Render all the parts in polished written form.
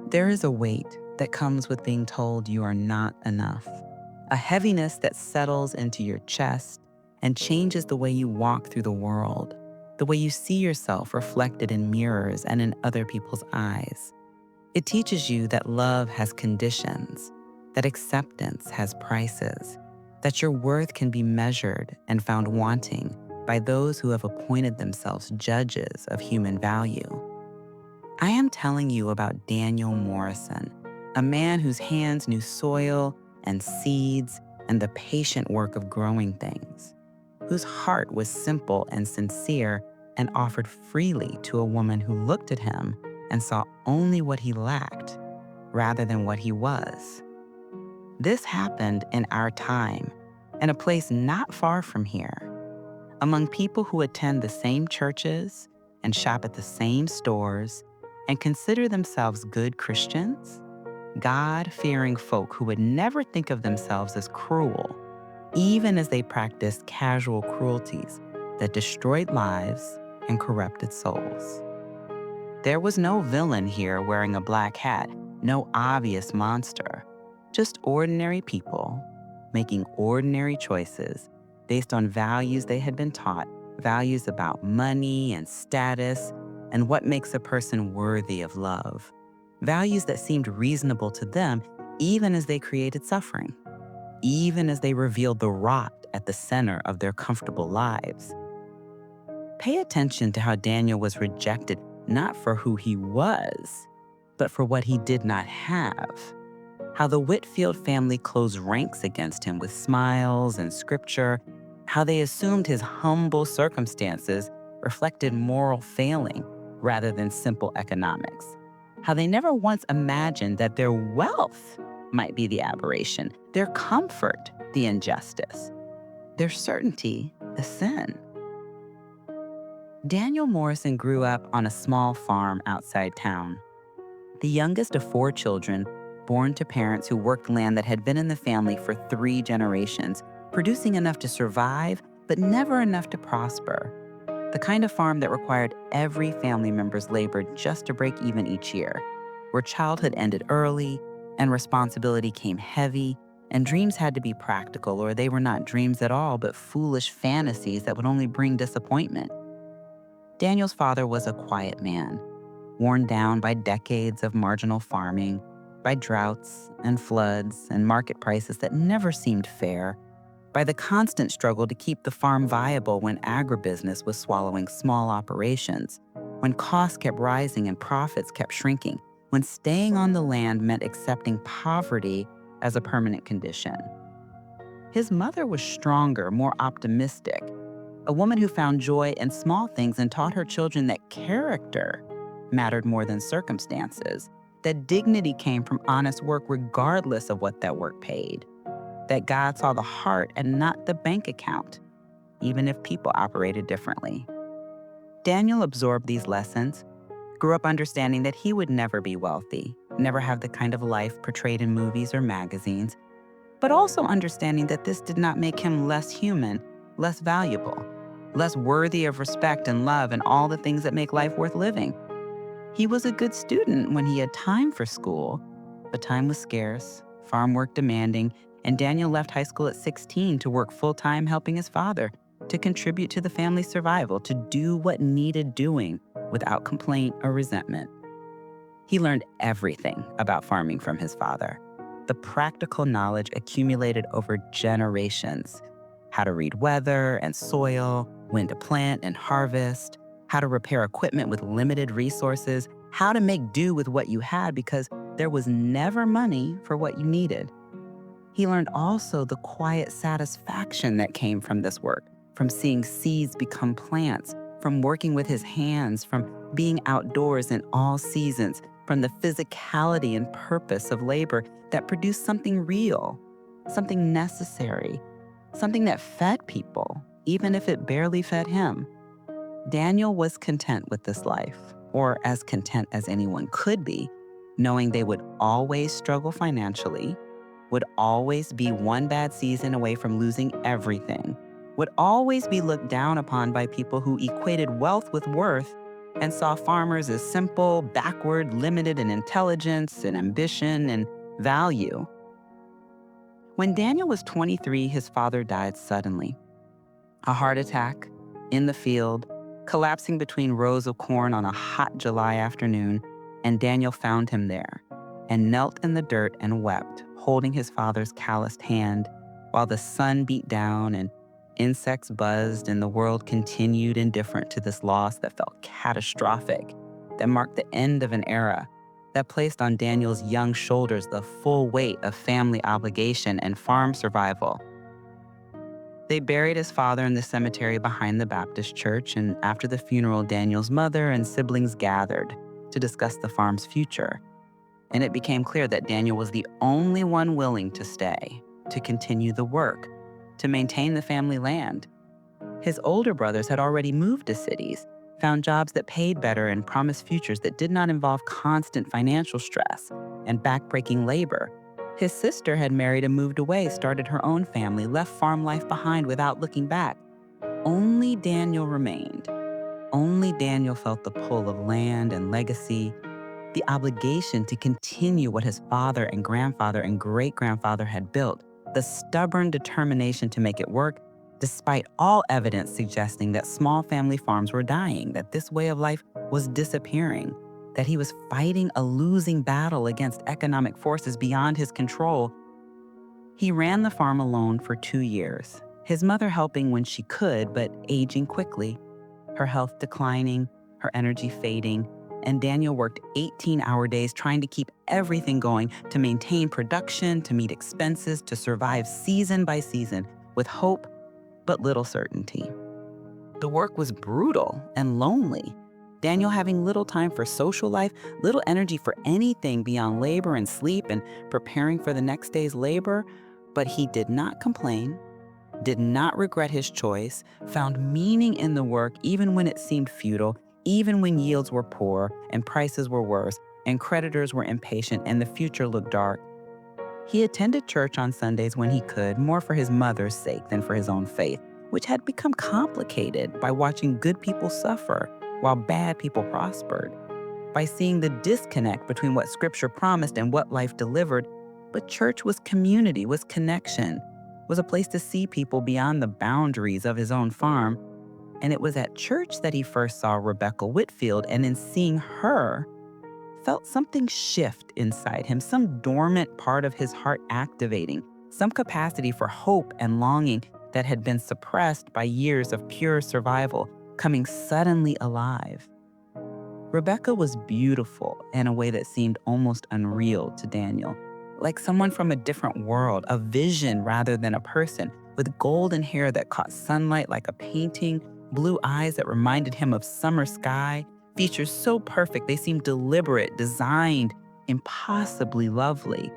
There is a weight that comes with being told you are not enough, a heaviness that settles into your chest and changes the way you walk through the world, the way you see yourself reflected in mirrors and in other people's eyes. It teaches you that love has conditions, that acceptance has prices, that your worth can be measured and found wanting by those who have appointed themselves judges of human value. I am telling you about Daniel Morrison, a man whose hands knew soil and seeds and the patient work of growing things, whose heart was simple and sincere and offered freely to a woman who looked at him and saw only what he lacked rather than what he was. This happened in our time, in a place not far from here, among people who attend the same churches and shop at the same stores and consider themselves good Christians, God-fearing folk who would never think of themselves as cruel, even as they practiced casual cruelties that destroyed lives and corrupted souls. There was no villain here wearing a black hat, no obvious monster, just ordinary people making ordinary choices based on values they had been taught, values about money and status and what makes a person worthy of love, values that seemed reasonable to them even as they created suffering, even as they revealed the rot at the center of their comfortable lives. Pay attention to how Daniel was rejected not for who he was, but for what he did not have. How the Whitfield family closed ranks against him with smiles and scripture, how they assumed his humble circumstances reflected moral failing rather than simple economics, how they never once imagined that their wealth might be the aberration, their comfort the injustice, their certainty the sin. Daniel Morrison grew up on a small farm outside town, the youngest of 4 children born to parents who worked land that had been in the family for 3 generations, producing enough to survive, but never enough to prosper. The kind of farm that required every family member's labor just to break even each year, where childhood ended early and responsibility came heavy, and dreams had to be practical or they were not dreams at all, but foolish fantasies that would only bring disappointment. Daniel's father was a quiet man, worn down by decades of marginal farming, by droughts and floods and market prices that never seemed fair, by the constant struggle to keep the farm viable when agribusiness was swallowing small operations, when costs kept rising and profits kept shrinking, when staying on the land meant accepting poverty as a permanent condition. His mother was stronger, more optimistic, a woman who found joy in small things and taught her children that character mattered more than circumstances, that dignity came from honest work regardless of what that work paid, that God saw the heart and not the bank account, even if people operated differently. Daniel absorbed these lessons, grew up understanding that he would never be wealthy, never have the kind of life portrayed in movies or magazines, but also understanding that this did not make him less human, less valuable, less worthy of respect and love and all the things that make life worth living. He was a good student when he had time for school, but time was scarce, farm work demanding, and Daniel left high school at 16 to work full-time helping his father, to contribute to the family's survival, to do what needed doing without complaint or resentment. He learned everything about farming from his father, the practical knowledge accumulated over generations, how to read weather and soil, when to plant and harvest, how to repair equipment with limited resources, how to make do with what you had because there was never money for what you needed. He learned also the quiet satisfaction that came from this work, from seeing seeds become plants, from working with his hands, from being outdoors in all seasons, from the physicality and purpose of labor that produced something real, something necessary, something that fed people, even if it barely fed him. Daniel was content with this life, or as content as anyone could be, knowing they would always struggle financially, would always be one bad season away from losing everything, would always be looked down upon by people who equated wealth with worth, and saw farmers as simple, backward, limited in intelligence and ambition and value. When Daniel was 23, his father died suddenly. A heart attack, in the field, collapsing between rows of corn on a hot July afternoon, and Daniel found him there and knelt in the dirt and wept, holding his father's calloused hand while the sun beat down and insects buzzed and the world continued indifferent to this loss that felt catastrophic, that marked the end of an era, that placed on Daniel's young shoulders the full weight of family obligation and farm survival. They buried his father in the cemetery behind the Baptist church, and after the funeral, Daniel's mother and siblings gathered to discuss the farm's future. And it became clear that Daniel was the only one willing to stay, to continue the work, to maintain the family land. His older brothers had already moved to cities, found jobs that paid better and promised futures that did not involve constant financial stress and backbreaking labor. His sister had married and moved away, started her own family, left farm life behind without looking back. Only Daniel remained. Only Daniel felt the pull of land and legacy, the obligation to continue what his father and grandfather and great-grandfather had built, the stubborn determination to make it work, despite all evidence suggesting that small family farms were dying, that this way of life was disappearing, that he was fighting a losing battle against economic forces beyond his control. He ran the farm alone for 2 years, his mother helping when she could, but aging quickly, her health declining, her energy fading, and Daniel worked 18-hour days trying to keep everything going, to maintain production, to meet expenses, to survive season by season with hope but little certainty. The work was brutal and lonely. Daniel having little time for social life, little energy for anything beyond labor and sleep and preparing for the next day's labor. But he did not complain, did not regret his choice, found meaning in the work even when it seemed futile, even when yields were poor and prices were worse and creditors were impatient and the future looked dark. He attended church on Sundays when he could, more for his mother's sake than for his own faith, which had become complicated by watching good people suffer while bad people prospered, by seeing the disconnect between what Scripture promised and what life delivered. But church was community, was connection, was a place to see people beyond the boundaries of his own farm. And it was at church that he first saw Rebecca Whitfield, and in seeing her, felt something shift inside him, some dormant part of his heart activating, some capacity for hope and longing that had been suppressed by years of pure survival, coming suddenly alive. Rebecca was beautiful in a way that seemed almost unreal to Daniel, like someone from a different world, a vision rather than a person, with golden hair that caught sunlight like a painting, blue eyes that reminded him of summer sky, features so perfect they seemed deliberate, designed, impossibly lovely.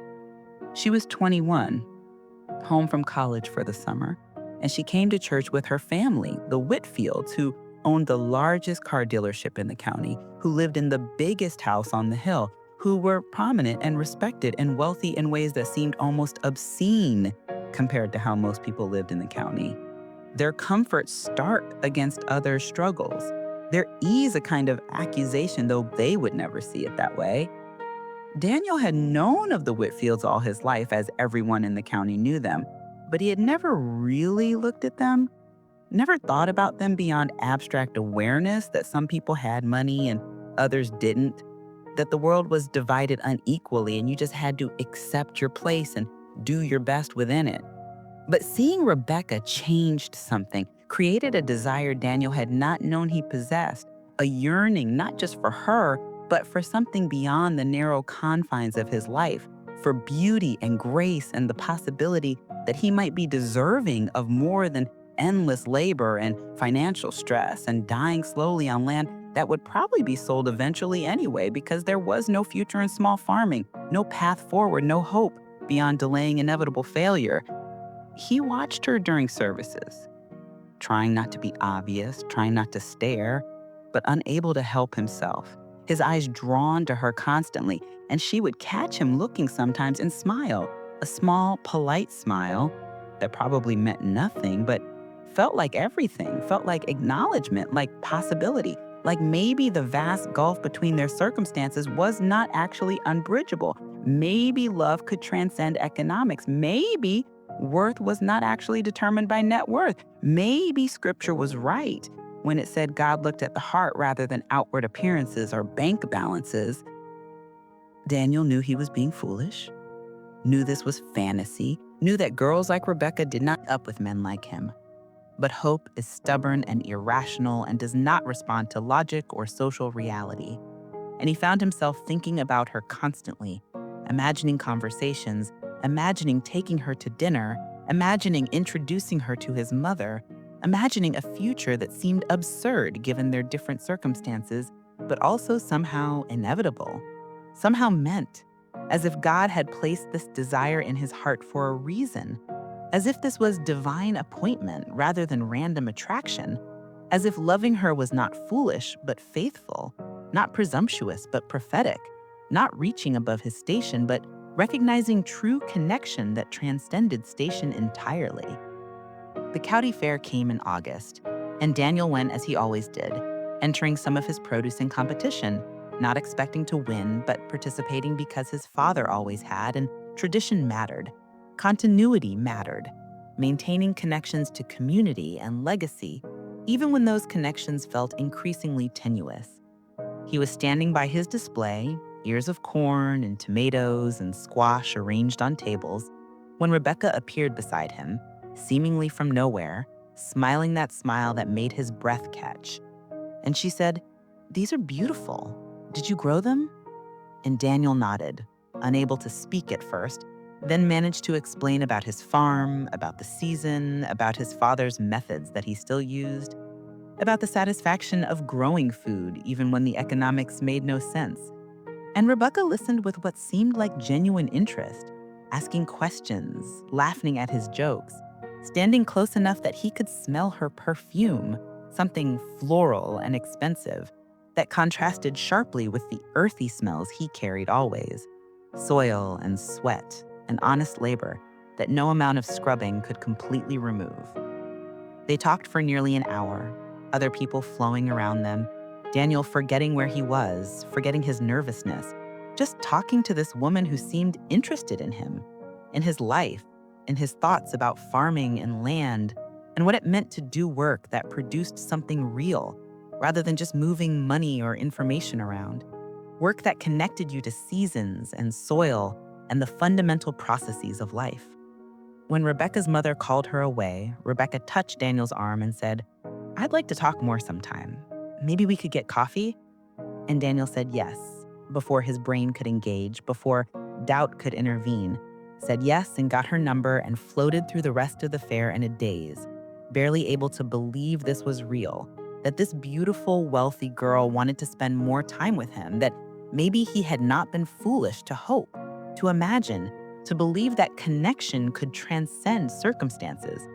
She was 21, home from college for the summer, and she came to church with her family, the Whitfields, who owned the largest car dealership in the county, who lived in the biggest house on the hill, who were prominent and respected and wealthy in ways that seemed almost obscene compared to how most people lived in the county. Their comfort stark against others' struggles. Their ease a kind of accusation, though they would never see it that way. Daniel had known of the Whitfields all his life, as everyone in the county knew them, but he had never really looked at them, never thought about them beyond abstract awareness that some people had money and others didn't, that the world was divided unequally and you just had to accept your place and do your best within it. But seeing Rebecca changed something, created a desire Daniel had not known he possessed, a yearning not just for her, but for something beyond the narrow confines of his life, for beauty and grace and the possibility that he might be deserving of more than endless labor and financial stress and dying slowly on land that would probably be sold eventually anyway, because there was no future in small farming, no path forward, no hope beyond delaying inevitable failure. He watched her during services, trying not to be obvious, trying not to stare, but unable to help himself, his eyes drawn to her constantly, and she would catch him looking sometimes and smile, a small, polite smile that probably meant nothing, but felt like everything, felt like acknowledgement, like possibility. Like maybe the vast gulf between their circumstances was not actually unbridgeable. Maybe love could transcend economics. Maybe worth was not actually determined by net worth. Maybe scripture was right when it said God looked at the heart rather than outward appearances or bank balances. Daniel knew he was being foolish, knew this was fantasy, knew that girls like Rebecca did not up with men like him. But hope is stubborn and irrational and does not respond to logic or social reality. And he found himself thinking about her constantly, imagining conversations, imagining taking her to dinner, imagining introducing her to his mother, imagining a future that seemed absurd given their different circumstances, but also somehow inevitable, somehow meant, as if God had placed this desire in his heart for a reason, as if this was divine appointment rather than random attraction, as if loving her was not foolish but faithful, not presumptuous but prophetic, not reaching above his station but recognizing true connection that transcended station entirely. The county fair came in August, and Daniel went as he always did, entering some of his produce in competition, not expecting to win, but participating because his father always had, and tradition mattered. Continuity mattered, maintaining connections to community and legacy, even when those connections felt increasingly tenuous. He was standing by his display, ears of corn and tomatoes and squash arranged on tables, when Rebecca appeared beside him, seemingly from nowhere, smiling that smile that made his breath catch. And she said, "These are beautiful. Did you grow them?" And Daniel nodded, unable to speak at first, then managed to explain about his farm, about the season, about his father's methods that he still used, about the satisfaction of growing food even when the economics made no sense. And Rebecca listened with what seemed like genuine interest, asking questions, laughing at his jokes, standing close enough that he could smell her perfume, something floral and expensive, that contrasted sharply with the earthy smells he carried always, soil and sweat and honest labor that no amount of scrubbing could completely remove. They talked for nearly an hour, other people flowing around them, Daniel forgetting where he was, forgetting his nervousness, just talking to this woman who seemed interested in him, in his life, in his thoughts about farming and land, and what it meant to do work that produced something real, rather than just moving money or information around. Work that connected you to seasons and soil and the fundamental processes of life. When Rebecca's mother called her away, Rebecca touched Daniel's arm and said, "I'd like to talk more sometime. Maybe we could get coffee?" And Daniel said yes, before his brain could engage, before doubt could intervene, said yes and got her number and floated through the rest of the fair in a daze, barely able to believe this was real, that this beautiful, wealthy girl wanted to spend more time with him, that maybe he had not been foolish to hope, to imagine, to believe that connection could transcend circumstances.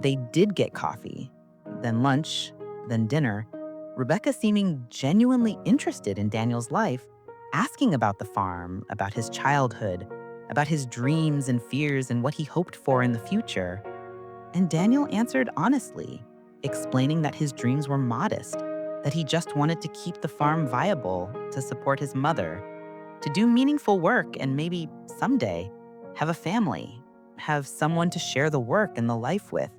They did get coffee, then lunch, then dinner, Rebecca seeming genuinely interested in Daniel's life, asking about the farm, about his childhood, about his dreams and fears and what he hoped for in the future. And Daniel answered honestly, explaining that his dreams were modest, that he just wanted to keep the farm viable, to support his mother, to do meaningful work and maybe someday have a family, have someone to share the work and the life with,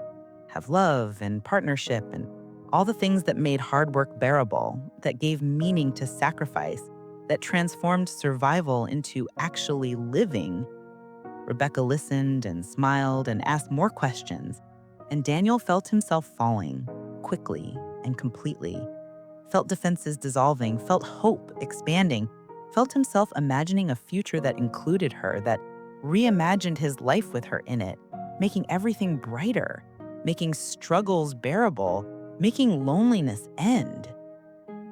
have love and partnership and all the things that made hard work bearable, that gave meaning to sacrifice, that transformed survival into actually living. Rebecca listened and smiled and asked more questions, and Daniel felt himself falling, quickly and completely, felt defenses dissolving, felt hope expanding, felt himself imagining a future that included her, that reimagined his life with her in it, making everything brighter, making struggles bearable, making loneliness end.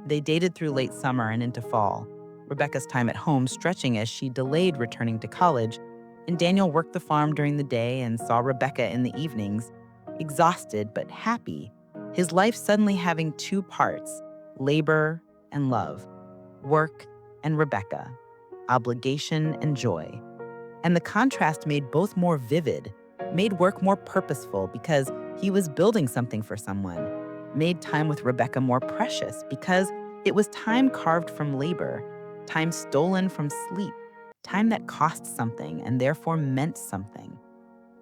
They dated through late summer and into fall, Rebecca's time at home stretching as she delayed returning to college, and Daniel worked the farm during the day and saw Rebecca in the evenings, exhausted but happy, his life suddenly having two parts, labor and love, work and Rebecca, obligation and joy. And the contrast made both more vivid, made work more purposeful because he was building something for someone, made time with Rebecca more precious because it was time carved from labor, time stolen from sleep, time that cost something and therefore meant something.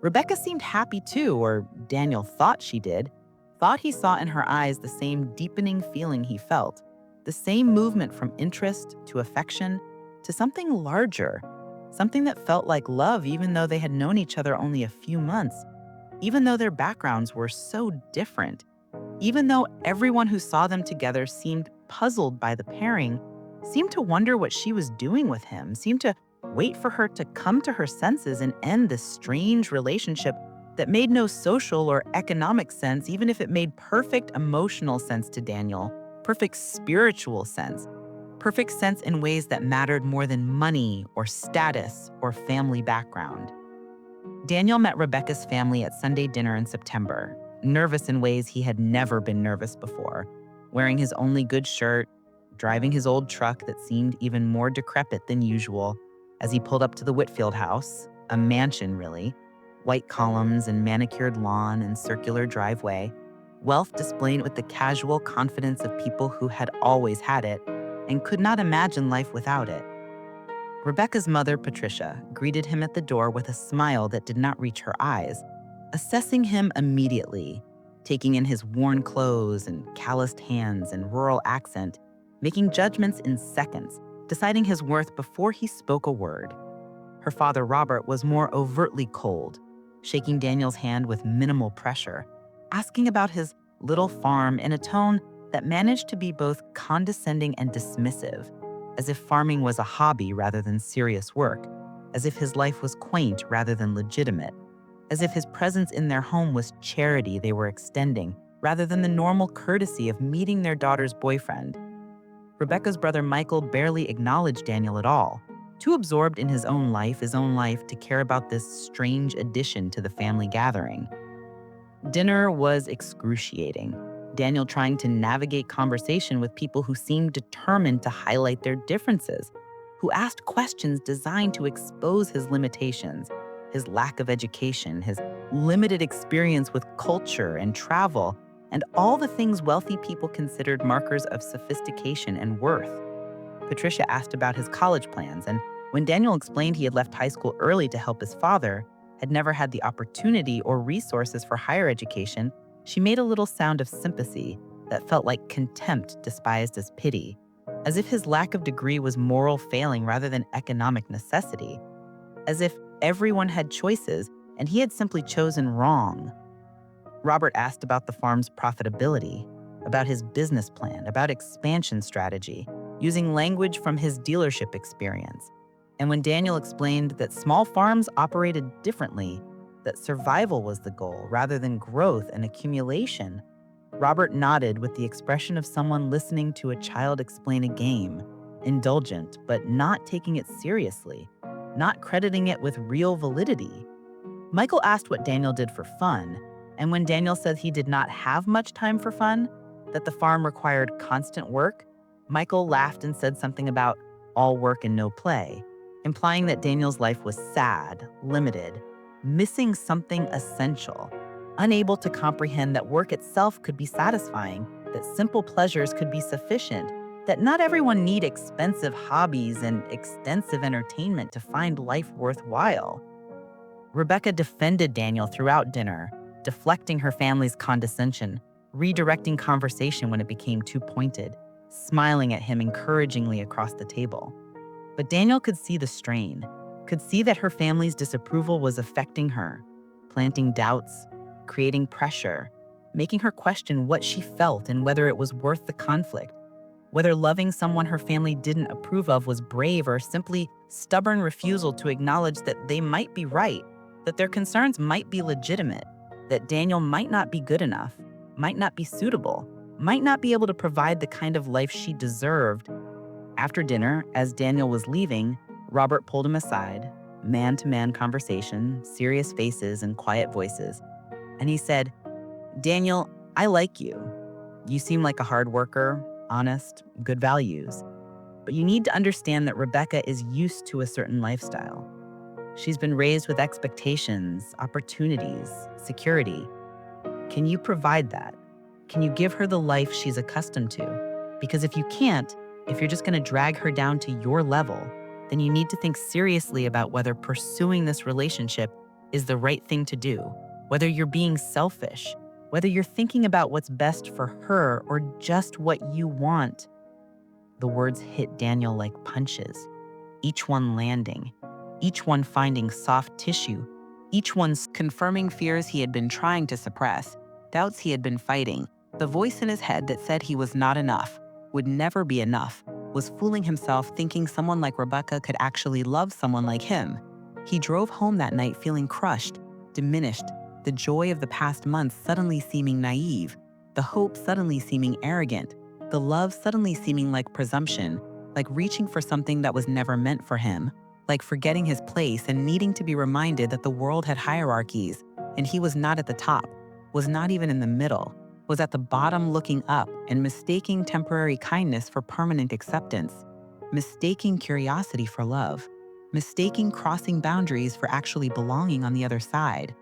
Rebecca seemed happy too, or Daniel thought she did, thought he saw in her eyes the same deepening feeling he felt, the same movement from interest to affection to something larger, something that felt like love even though they had known each other only a few months, even though their backgrounds were so different, even though everyone who saw them together seemed puzzled by the pairing, seemed to wonder what she was doing with him, seemed to wait for her to come to her senses and end this strange relationship that made no social or economic sense, even if it made perfect emotional sense to Daniel, perfect spiritual sense, perfect sense in ways that mattered more than money or status or family background. Daniel met Rebecca's family at Sunday dinner in September, nervous in ways he had never been nervous before, wearing his only good shirt, driving his old truck that seemed even more decrepit than usual as he pulled up to the Whitfield house, a mansion really, white columns and manicured lawn and circular driveway, wealth displayed with the casual confidence of people who had always had it and could not imagine life without it. Rebecca's mother, Patricia, greeted him at the door with a smile that did not reach her eyes, assessing him immediately, taking in his worn clothes and calloused hands and rural accent, making judgments in seconds, deciding his worth before he spoke a word. Her father, Robert, was more overtly cold, shaking Daniel's hand with minimal pressure, asking about his little farm in a tone that managed to be both condescending and dismissive, as if farming was a hobby rather than serious work, as if his life was quaint rather than legitimate, as if his presence in their home was charity they were extending rather than the normal courtesy of meeting their daughter's boyfriend. Rebecca's brother Michael barely acknowledged Daniel at all, too absorbed in his own life to care about this strange addition to the family gathering. Dinner was excruciating. Daniel trying to navigate conversation with people who seemed determined to highlight their differences, who asked questions designed to expose his limitations, his lack of education, his limited experience with culture and travel, and all the things wealthy people considered markers of sophistication and worth. Patricia asked about his college plans, and when Daniel explained he had left high school early to help his father, had never had the opportunity or resources for higher education, she made a little sound of sympathy that felt like contempt disguised as pity, as if his lack of degree was moral failing rather than economic necessity, as if everyone had choices and he had simply chosen wrong. Robert asked about the farm's profitability, about his business plan, about expansion strategy, using language from his dealership experience. And when Daniel explained that small farms operated differently, that survival was the goal rather than growth and accumulation, Robert nodded with the expression of someone listening to a child explain a game, indulgent but not taking it seriously, not crediting it with real validity. Michael asked what Daniel did for fun, and when Daniel said he did not have much time for fun, that the farm required constant work, Michael laughed and said something about all work and no play, implying that Daniel's life was sad, limited, missing something essential, unable to comprehend that work itself could be satisfying, that simple pleasures could be sufficient, that not everyone need expensive hobbies and extensive entertainment to find life worthwhile. Rebecca defended Daniel throughout dinner, deflecting her family's condescension, redirecting conversation when it became too pointed, smiling at him encouragingly across the table. But Daniel could see the strain, could see that her family's disapproval was affecting her, planting doubts, creating pressure, making her question what she felt and whether it was worth the conflict, whether loving someone her family didn't approve of was brave or simply stubborn refusal to acknowledge that they might be right, that their concerns might be legitimate, that Daniel might not be good enough, might not be suitable, might not be able to provide the kind of life she deserved. After dinner, as Daniel was leaving, Robert pulled him aside, man-to-man conversation, serious faces and quiet voices, and he said, "Daniel, I like you. You seem like a hard worker, honest, good values. But you need to understand that Rebecca is used to a certain lifestyle. She's been raised with expectations, opportunities, security. Can you provide that? Can you give her the life she's accustomed to? Because if you can't, if you're just going to drag her down to your level, then you need to think seriously about whether pursuing this relationship is the right thing to do, whether you're being selfish, whether you're thinking about what's best for her or just what you want. The words hit Daniel like punches, each one landing, each one finding soft tissue, each one confirming fears he had been trying to suppress, doubts he had been fighting. The voice in his head that said he was not enough, would never be enough, was fooling himself thinking someone like Rebecca could actually love someone like him. He drove home that night feeling crushed, diminished, the joy of the past months suddenly seeming naive, the hope suddenly seeming arrogant, the love suddenly seeming like presumption, like reaching for something that was never meant for him, like forgetting his place and needing to be reminded that the world had hierarchies, and he was not at the top, was not even in the middle, was at the bottom looking up and mistaking temporary kindness for permanent acceptance, mistaking curiosity for love, mistaking crossing boundaries for actually belonging on the other side.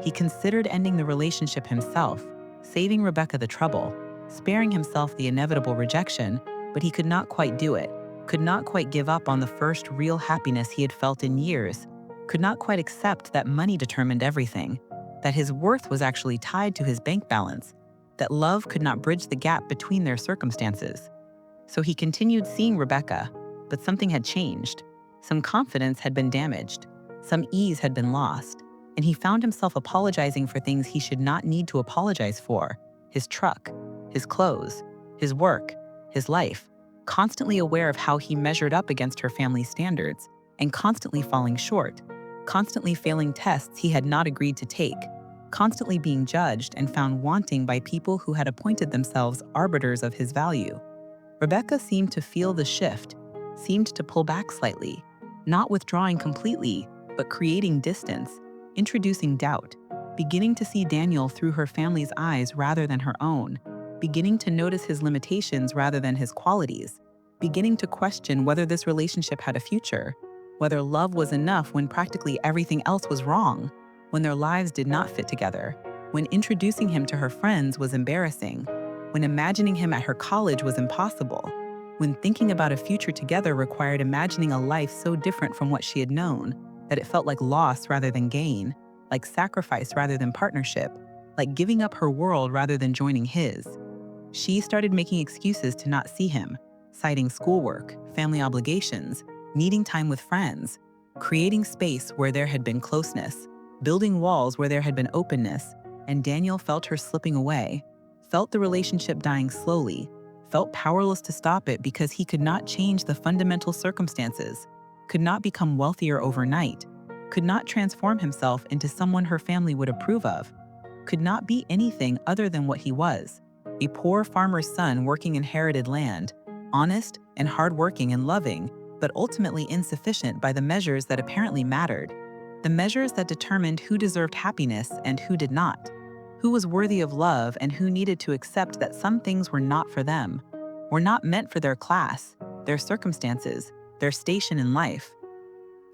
He considered ending the relationship himself, saving Rebecca the trouble, sparing himself the inevitable rejection, but he could not quite do it, could not quite give up on the first real happiness he had felt in years, could not quite accept that money determined everything, that his worth was actually tied to his bank balance, that love could not bridge the gap between their circumstances. So he continued seeing Rebecca, but something had changed. Some confidence had been damaged, some ease had been lost, and he found himself apologizing for things he should not need to apologize for: his truck, his clothes, his work, his life, constantly aware of how he measured up against her family's standards, and constantly falling short, constantly failing tests he had not agreed to take, constantly being judged and found wanting by people who had appointed themselves arbiters of his value. Rebecca seemed to feel the shift, seemed to pull back slightly, not withdrawing completely, but creating distance, introducing doubt, beginning to see Daniel through her family's eyes rather than her own, beginning to notice his limitations rather than his qualities, beginning to question whether this relationship had a future, whether love was enough when practically everything else was wrong, when their lives did not fit together, when introducing him to her friends was embarrassing, when imagining him at her college was impossible, when thinking about a future together required imagining a life so different from what she had known, that it felt like loss rather than gain, like sacrifice rather than partnership, like giving up her world rather than joining his. She started making excuses to not see him, citing schoolwork, family obligations, needing time with friends, creating space where there had been closeness, building walls where there had been openness, and Daniel felt her slipping away, felt the relationship dying slowly, felt powerless to stop it because he could not change the fundamental circumstances, could not become wealthier overnight, could not transform himself into someone her family would approve of, could not be anything other than what he was, a poor farmer's son working inherited land, honest and hardworking and loving, but ultimately insufficient by the measures that apparently mattered, the measures that determined who deserved happiness and who did not, who was worthy of love and who needed to accept that some things were not for them, were not meant for their class, their circumstances, their station in life.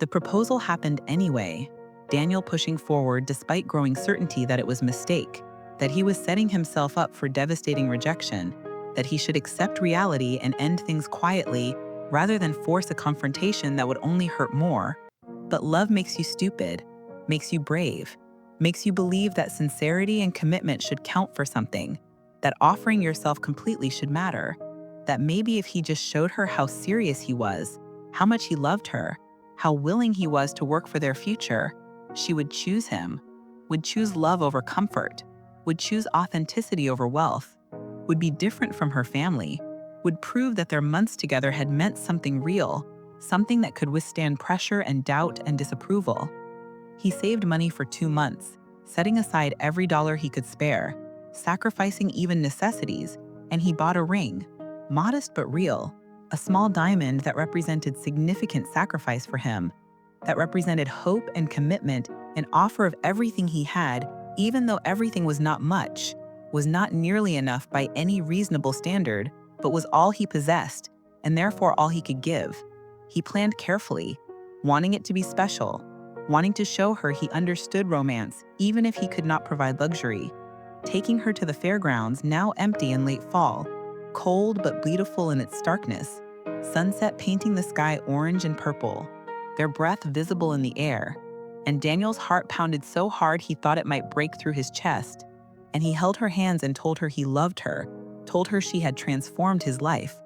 The proposal happened anyway, Daniel pushing forward despite growing certainty that it was a mistake, that he was setting himself up for devastating rejection, that he should accept reality and end things quietly rather than force a confrontation that would only hurt more. But love makes you stupid, makes you brave, makes you believe that sincerity and commitment should count for something, that offering yourself completely should matter, that maybe if he just showed her how serious he was, how much he loved her, how willing he was to work for their future, she would choose him, would choose love over comfort, would choose authenticity over wealth, would be different from her family, would prove that their months together had meant something real, something that could withstand pressure and doubt and disapproval. He saved money for 2 months, setting aside every dollar he could spare, sacrificing even necessities, and he bought a ring, modest but real, a small diamond that represented significant sacrifice for him, that represented hope and commitment, an offer of everything he had, even though everything was not much, was not nearly enough by any reasonable standard, but was all he possessed, and therefore all he could give. He planned carefully, wanting it to be special, wanting to show her he understood romance even if he could not provide luxury, taking her to the fairgrounds, now empty in late fall, cold but beautiful in its starkness, sunset painting the sky orange and purple, their breath visible in the air, and Daniel's heart pounded so hard he thought it might break through his chest, and he held her hands and told her he loved her, told her she had transformed his life,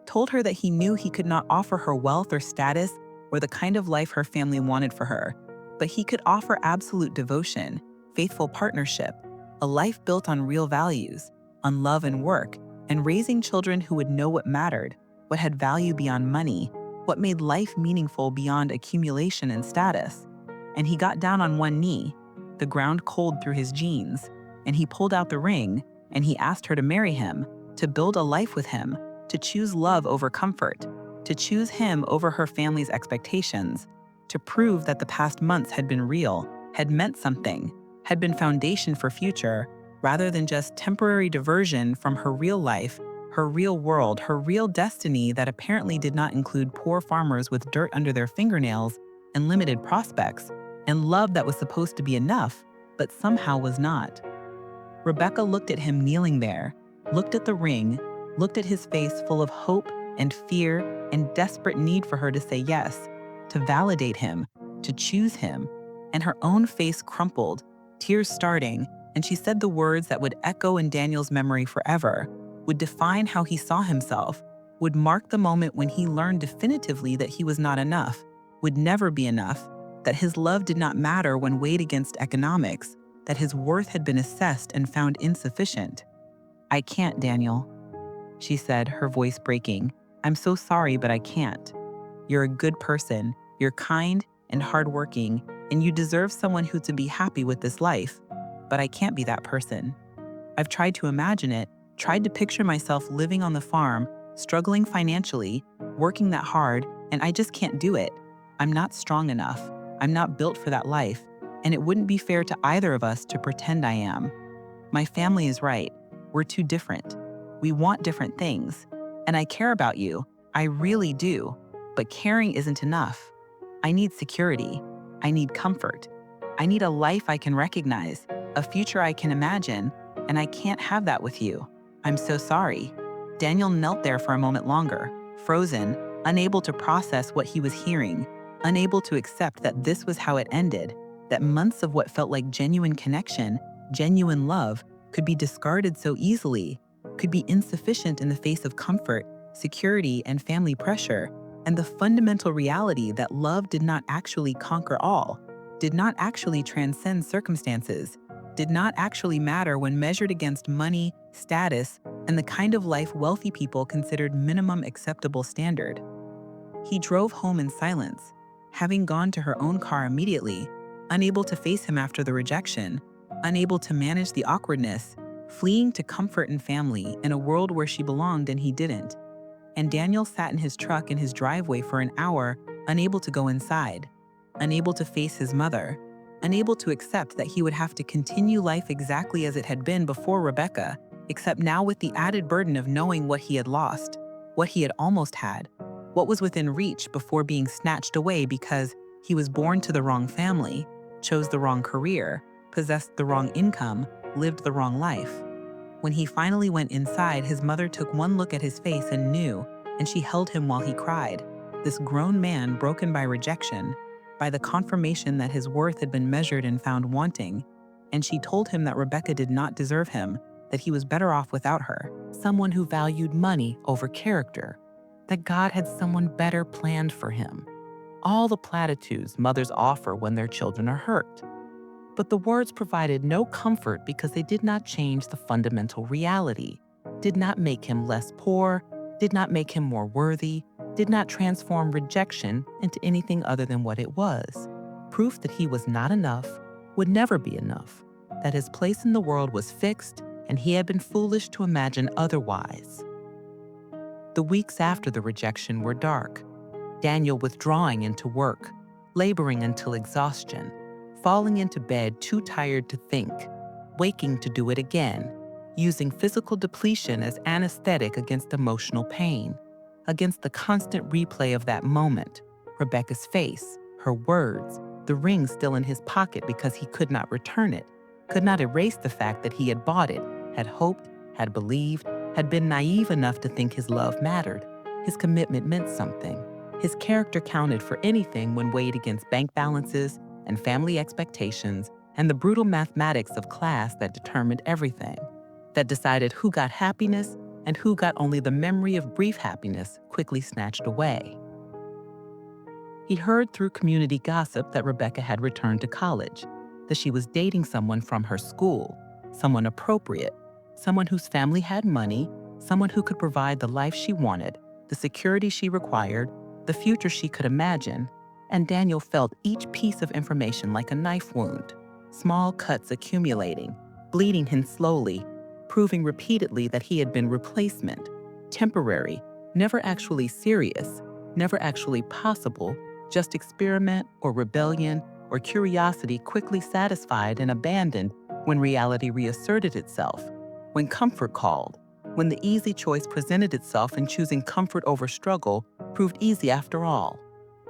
told her that he knew he could not offer her wealth or status or the kind of life her family wanted for her, but he could offer absolute devotion, faithful partnership, a life built on real values, on love and work, and raising children who would know what mattered, what had value beyond money, what made life meaningful beyond accumulation and status. And he got down on one knee, the ground cold through his jeans, and he pulled out the ring, and he asked her to marry him, to build a life with him, to choose love over comfort, to choose him over her family's expectations, to prove that the past months had been real, had meant something, had been foundation for future, rather than just temporary diversion from her real life, her real world, her real destiny that apparently did not include poor farmers with dirt under their fingernails and limited prospects, and love that was supposed to be enough, but somehow was not. Rebecca looked at him kneeling there, looked at the ring, looked at his face full of hope and fear and desperate need for her to say yes, to validate him, to choose him, and her own face crumpled, tears starting, and she said the words that would echo in Daniel's memory forever, would define how he saw himself, would mark the moment when he learned definitively that he was not enough, would never be enough, that his love did not matter when weighed against economics, that his worth had been assessed and found insufficient. "I can't, Daniel," she said, her voice breaking. "I'm so sorry, but I can't. You're a good person, you're kind and hardworking, and you deserve someone who to be happy with this life. But I can't be that person. I've tried to imagine it, tried to picture myself living on the farm, struggling financially, working that hard, and I just can't do it. I'm not strong enough. I'm not built for that life, and it wouldn't be fair to either of us to pretend I am. My family is right. We're too different. We want different things. And I care about you. I really do. But caring isn't enough. I need security. I need comfort. I need a life I can recognize, a future I can imagine, and I can't have that with you. I'm so sorry." Daniel knelt there for a moment longer, frozen, unable to process what he was hearing, unable to accept that this was how it ended, that months of what felt like genuine connection, genuine love, could be discarded so easily, could be insufficient in the face of comfort, security, and family pressure, and the fundamental reality that love did not actually conquer all, did not actually transcend circumstances, did not actually matter when measured against money, status, and the kind of life wealthy people considered minimum acceptable standard. He drove home in silence, having gone to her own car immediately, unable to face him after the rejection, unable to manage the awkwardness, fleeing to comfort and family in a world where she belonged and he didn't. And Daniel sat in his truck in his driveway for an hour, unable to go inside, unable to face his mother, unable to accept that he would have to continue life exactly as it had been before Rebecca, except now with the added burden of knowing what he had lost, what he had almost had, what was within reach before being snatched away because he was born to the wrong family, chose the wrong career, possessed the wrong income, lived the wrong life. When he finally went inside, his mother took one look at his face and knew, and she held him while he cried, this grown man broken by rejection, by the confirmation that his worth had been measured and found wanting, and she told him that Rebecca did not deserve him, that he was better off without her, someone who valued money over character, that God had someone better planned for him. All the platitudes mothers offer when their children are hurt. But the words provided no comfort because they did not change the fundamental reality, did not make him less poor, did not make him more worthy, did not transform rejection into anything other than what it was. Proof that he was not enough, would never be enough, that his place in the world was fixed and he had been foolish to imagine otherwise. The weeks after the rejection were dark. Daniel withdrawing into work, laboring until exhaustion, falling into bed too tired to think, waking to do it again, using physical depletion as anesthetic against emotional pain, against the constant replay of that moment, Rebecca's face, her words, the ring still in his pocket because he could not return it, could not erase the fact that he had bought it, had hoped, had believed, had been naive enough to think his love mattered. His commitment meant something. His character counted for anything when weighed against bank balances and family expectations and the brutal mathematics of class that determined everything, that decided who got happiness and who got only the memory of brief happiness quickly snatched away. He heard through community gossip that Rebecca had returned to college, that she was dating someone from her school, someone appropriate, someone whose family had money, someone who could provide the life she wanted, the security she required, the future she could imagine, and Daniel felt each piece of information like a knife wound, small cuts accumulating, bleeding him slowly, proving repeatedly that he had been replacement, temporary, never actually serious, never actually possible, just experiment or rebellion or curiosity quickly satisfied and abandoned when reality reasserted itself, when comfort called, when the easy choice presented itself and choosing comfort over struggle proved easy after all,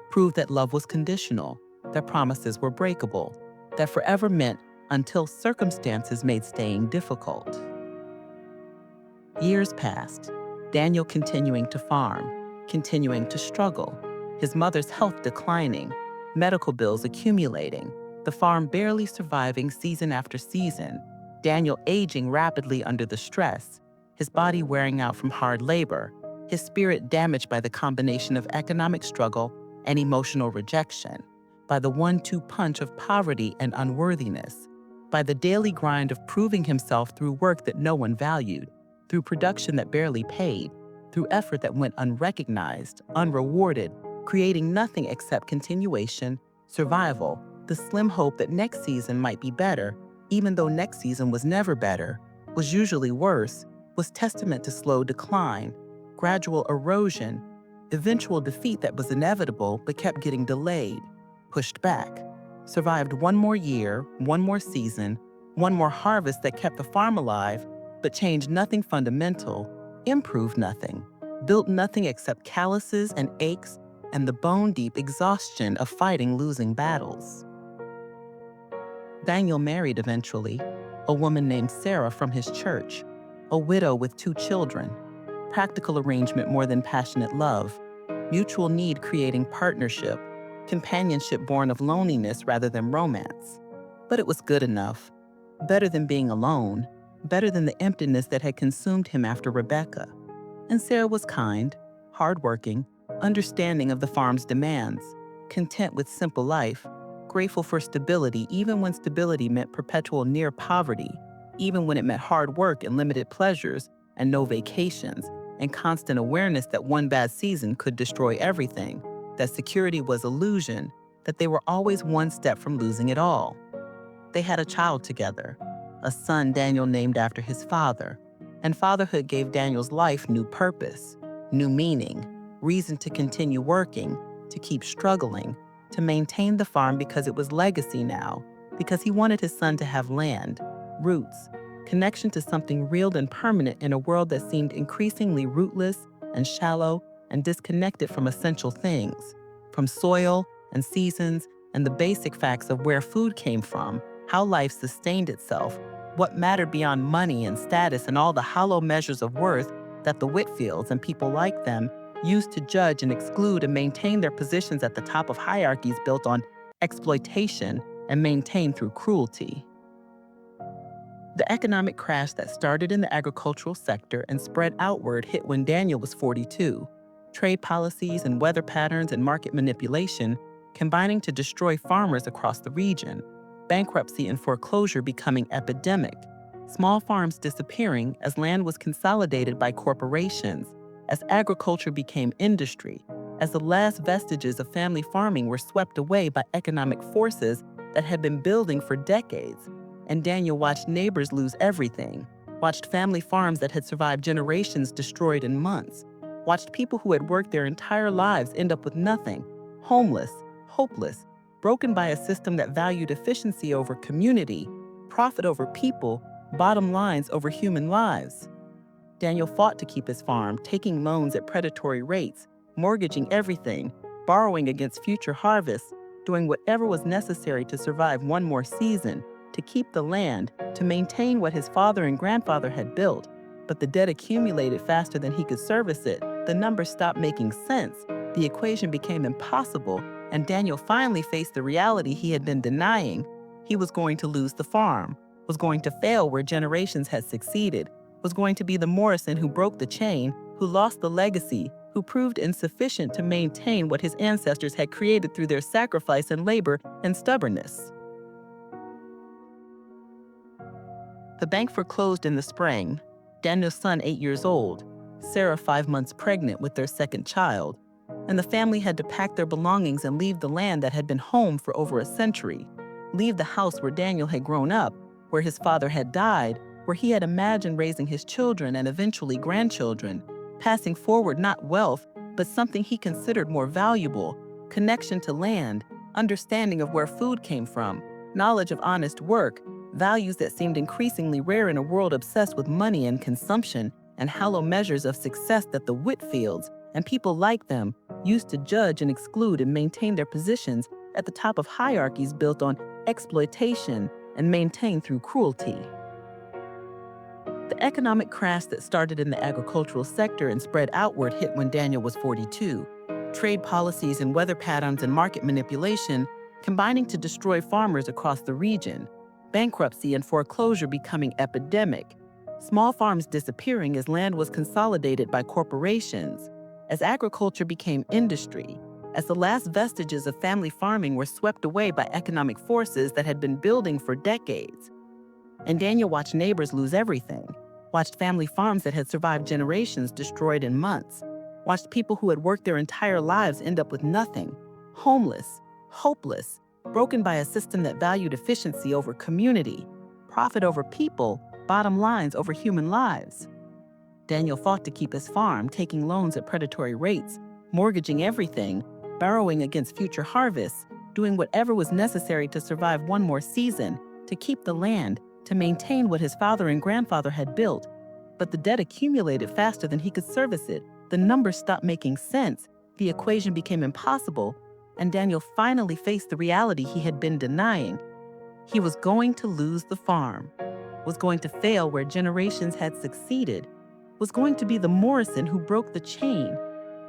proved that love was conditional, that promises were breakable, that forever meant until circumstances made staying difficult. Years passed, Daniel continuing to farm, continuing to struggle, his mother's health declining, medical bills accumulating, the farm barely surviving season after season, Daniel aging rapidly under the stress, his body wearing out from hard labor, his spirit damaged by the combination of economic struggle and emotional rejection, by the 1-2 punch of poverty and unworthiness, by the daily grind of proving himself through work that no one valued, through production that barely paid, through effort that went unrecognized, unrewarded, creating nothing except continuation, survival, the slim hope that next season might be better, even though next season was never better, was usually worse, was testament to slow decline, gradual erosion, eventual defeat that was inevitable but kept getting delayed, pushed back, survived one more year, one more season, one more harvest that kept the farm alive, but changed nothing fundamental, improved nothing, built nothing except calluses and aches and the bone-deep exhaustion of fighting losing battles. Daniel married eventually, a woman named Sarah from his church, a widow with 2 children, practical arrangement more than passionate love, mutual need creating partnership, companionship born of loneliness rather than romance. But it was good enough, better than being alone, better than the emptiness that had consumed him after Rebecca. And Sarah was kind, hardworking, understanding of the farm's demands, content with simple life, grateful for stability even when stability meant perpetual near poverty, even when it meant hard work and limited pleasures and no vacations, and constant awareness that one bad season could destroy everything, that security was illusion, that they were always one step from losing it all. They had a child together, a son Daniel named after his father, and fatherhood gave Daniel's life new purpose, new meaning, reason to continue working, to keep struggling, to maintain the farm because it was legacy now, because he wanted his son to have land, roots, connection to something real and permanent in a world that seemed increasingly rootless and shallow and disconnected from essential things, from soil and seasons and the basic facts of where food came from, how life sustained itself, what mattered beyond money and status and all the hollow measures of worth that the Whitfields and people like them used to judge and exclude and maintain their positions at the top of hierarchies built on exploitation and maintained through cruelty. The economic crash that started in the agricultural sector and spread outward hit when Daniel was 42. Trade policies and weather patterns and market manipulation combining to destroy farmers across the region. Bankruptcy and foreclosure becoming epidemic. Small farms disappearing as land was consolidated by corporations, as agriculture became industry, as the last vestiges of family farming were swept away by economic forces that had been building for decades. And Daniel watched neighbors lose everything, watched family farms that had survived generations destroyed in months, watched people who had worked their entire lives end up with nothing, homeless, hopeless, broken by a system that valued efficiency over community, profit over people, bottom lines over human lives. Daniel fought to keep his farm, taking loans at predatory rates, mortgaging everything, borrowing against future harvests, doing whatever was necessary to survive one more season, to keep the land, to maintain what his father and grandfather had built. But the debt accumulated faster than he could service it. The numbers stopped making sense. The equation became impossible, and Daniel finally faced the reality he had been denying. He was going to lose the farm, was going to fail where generations had succeeded, was going to be the Morrison who broke the chain, who lost the legacy, who proved insufficient to maintain what his ancestors had created through their sacrifice and labor and stubbornness. The bank foreclosed in the spring. Daniel's son, 8 years old, Sarah, 5 months pregnant with their second child, and the family had to pack their belongings and leave the land that had been home for over a century, leave the house where Daniel had grown up, where his father had died, where he had imagined raising his children and eventually grandchildren, passing forward not wealth, but something he considered more valuable: connection to land, understanding of where food came from, knowledge of honest work, values that seemed increasingly rare in a world obsessed with money and consumption, and hollow measures of success that the Whitfields and people like them used to judge and exclude and maintain their positions at the top of hierarchies built on exploitation and maintained through cruelty. The economic crash that started in the agricultural sector and spread outward hit when Daniel was 42. Trade policies and weather patterns and market manipulation combining to destroy farmers across the region. Bankruptcy and foreclosure becoming epidemic. Small farms disappearing as land was consolidated by corporations. As agriculture became industry. As the last vestiges of family farming were swept away by economic forces that had been building for decades. And Daniel watched neighbors lose everything, watched family farms that had survived generations destroyed in months, watched people who had worked their entire lives end up with nothing, homeless, hopeless, broken by a system that valued efficiency over community, profit over people, bottom lines over human lives. Daniel fought to keep his farm, taking loans at predatory rates, mortgaging everything, borrowing against future harvests, doing whatever was necessary to survive one more season, to keep the land, to maintain what his father and grandfather had built. But the debt accumulated faster than he could service it. The numbers stopped making sense. The equation became impossible, and Daniel finally faced the reality he had been denying. He was going to lose the farm, was going to fail where generations had succeeded, was going to be the Morrison who broke the chain,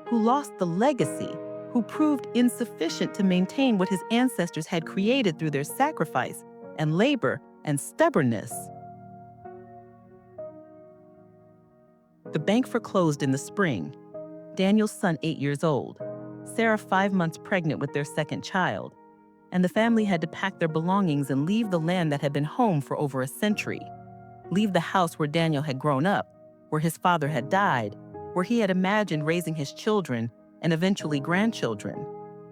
who lost the legacy, who proved insufficient to maintain what his ancestors had created through their sacrifice and labor and stubbornness. The bank foreclosed in the spring. Daniel's son, 8 years old, Sarah, 5 months pregnant with their second child, and the family had to pack their belongings and leave the land that had been home for over a century, leave the house where Daniel had grown up, where his father had died, where he had imagined raising his children and eventually grandchildren,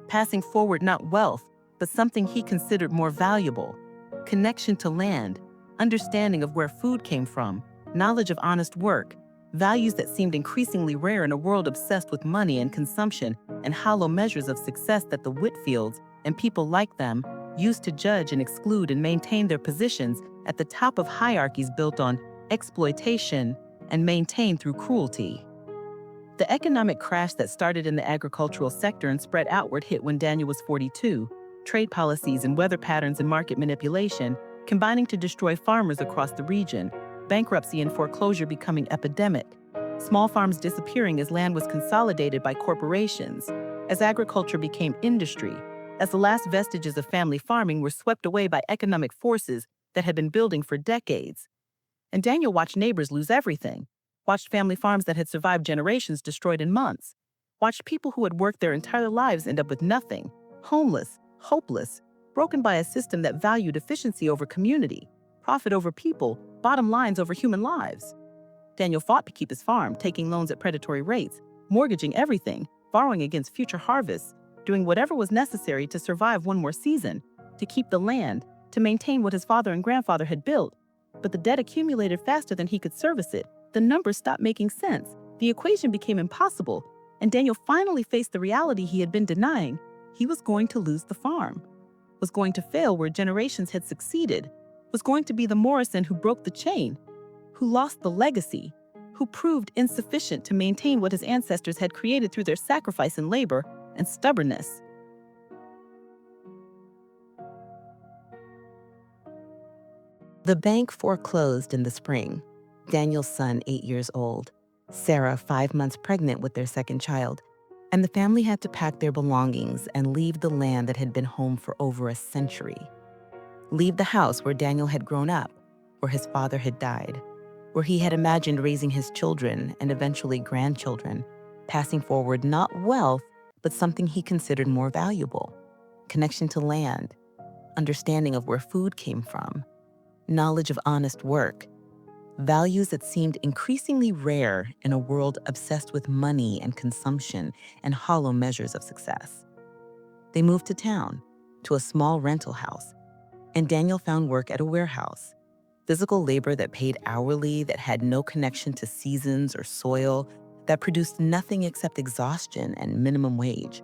passing forward not wealth, but something he considered more valuable: connection to land, understanding of where food came from, knowledge of honest work, values that seemed increasingly rare in a world obsessed with money and consumption, and hollow measures of success that the Whitfields and people like them used to judge and exclude and maintain their positions at the top of hierarchies built on exploitation and maintained through cruelty. The economic crash that started in the agricultural sector and spread outward hit when Daniel was 42. Trade policies and weather patterns and market manipulation combining to destroy farmers across the region. Bankruptcy and foreclosure becoming epidemic. Small farms disappearing as land was consolidated by corporations. As agriculture became industry. As the last vestiges of family farming were swept away by economic forces that had been building for decades. And Daniel watched neighbors lose everything, watched family farms that had survived generations destroyed in months, watched people who had worked their entire lives end up with nothing, homeless, hopeless, broken by a system that valued efficiency over community, profit over people, bottom lines over human lives. Daniel fought to keep his farm, taking loans at predatory rates, mortgaging everything, borrowing against future harvests, doing whatever was necessary to survive one more season, to keep the land, to maintain what his father and grandfather had built. But the debt accumulated faster than he could service it. The numbers stopped making sense. The equation became impossible, and Daniel finally faced the reality he had been denying. He was going to lose the farm, was going to fail where generations had succeeded, was going to be the Morrison who broke the chain, who lost the legacy, who proved insufficient to maintain what his ancestors had created through their sacrifice and labor and stubbornness. The bank foreclosed in the spring. Daniel's son, 8 years old, Sarah, 5 months pregnant with their second child, and the family had to pack their belongings and leave the land that had been home for over a century. Leave the house where Daniel had grown up, where his father had died, where he had imagined raising his children and eventually grandchildren, passing forward not wealth, but something he considered more valuable: connection to land, understanding of where food came from, knowledge of honest work, values that seemed increasingly rare in a world obsessed with money and consumption and hollow measures of success. They moved to town, to a small rental house, and Daniel found work at a warehouse. Physical labor that paid hourly, that had no connection to seasons or soil, that produced nothing except exhaustion and minimum wage,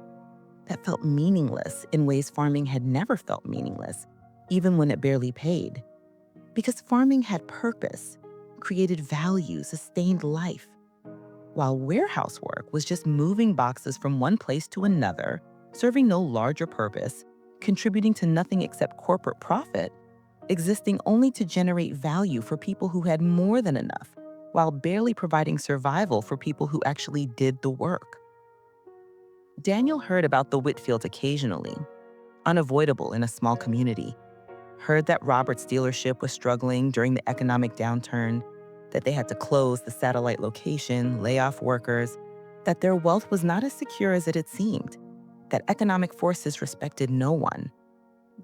that felt meaningless in ways farming had never felt meaningless, even when it barely paid. Because farming had purpose, created value, sustained life, while warehouse work was just moving boxes from one place to another, serving no larger purpose, contributing to nothing except corporate profit, existing only to generate value for people who had more than enough, while barely providing survival for people who actually did the work. Daniel heard about the Whitfields occasionally, unavoidable in a small community. Heard that Robert's dealership was struggling during the economic downturn, that they had to close the satellite location, lay off workers, that their wealth was not as secure as it had seemed, that economic forces respected no one,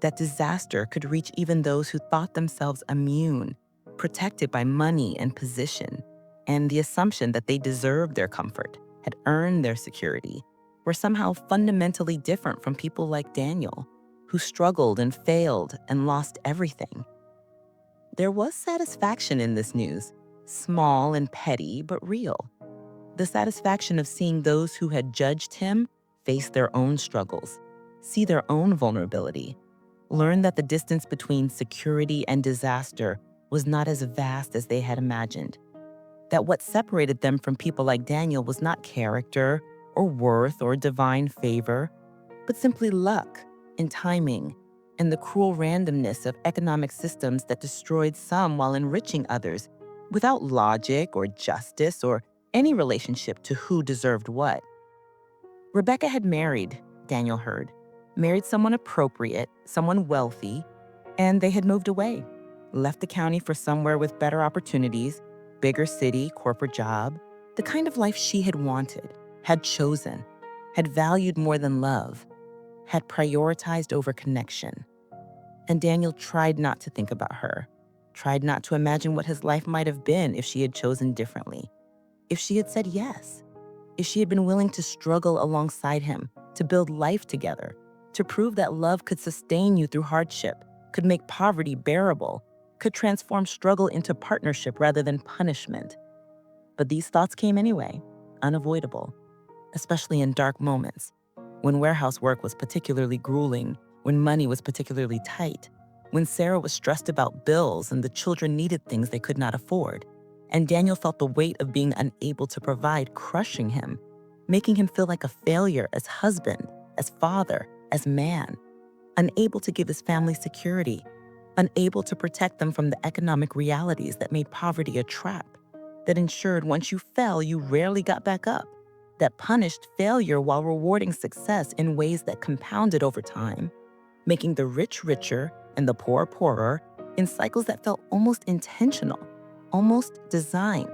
that disaster could reach even those who thought themselves immune, protected by money and position, and the assumption that they deserved their comfort, had earned their security, were somehow fundamentally different from people like Daniel, who struggled and failed and lost everything. There was satisfaction in this news, small and petty, but real. The satisfaction of seeing those who had judged him face their own struggles, see their own vulnerability, learn that the distance between security and disaster was not as vast as they had imagined, that what separated them from people like Daniel was not character or worth or divine favor, but simply luck and timing and the cruel randomness of economic systems that destroyed some while enriching others without logic or justice or any relationship to who deserved what. Rebecca had married, Daniel heard, married someone appropriate, someone wealthy, and they had moved away, left the county for somewhere with better opportunities, bigger city, corporate job, the kind of life she had wanted, had chosen, had valued more than love, had prioritized over connection. And Daniel tried not to think about her, tried not to imagine what his life might have been if she had chosen differently, if she had said yes, if she had been willing to struggle alongside him, to build life together, to prove that love could sustain you through hardship, could make poverty bearable, could transform struggle into partnership rather than punishment. But these thoughts came anyway, unavoidable, especially in dark moments, when warehouse work was particularly grueling, when money was particularly tight, when Sarah was stressed about bills and the children needed things they could not afford, and Daniel felt the weight of being unable to provide crushing him, making him feel like a failure as husband, as father, as man, unable to give his family security, unable to protect them from the economic realities that made poverty a trap, that ensured once you fell, you rarely got back up, that punished failure while rewarding success in ways that compounded over time, making the rich richer and the poor poorer in cycles that felt almost intentional, almost designed,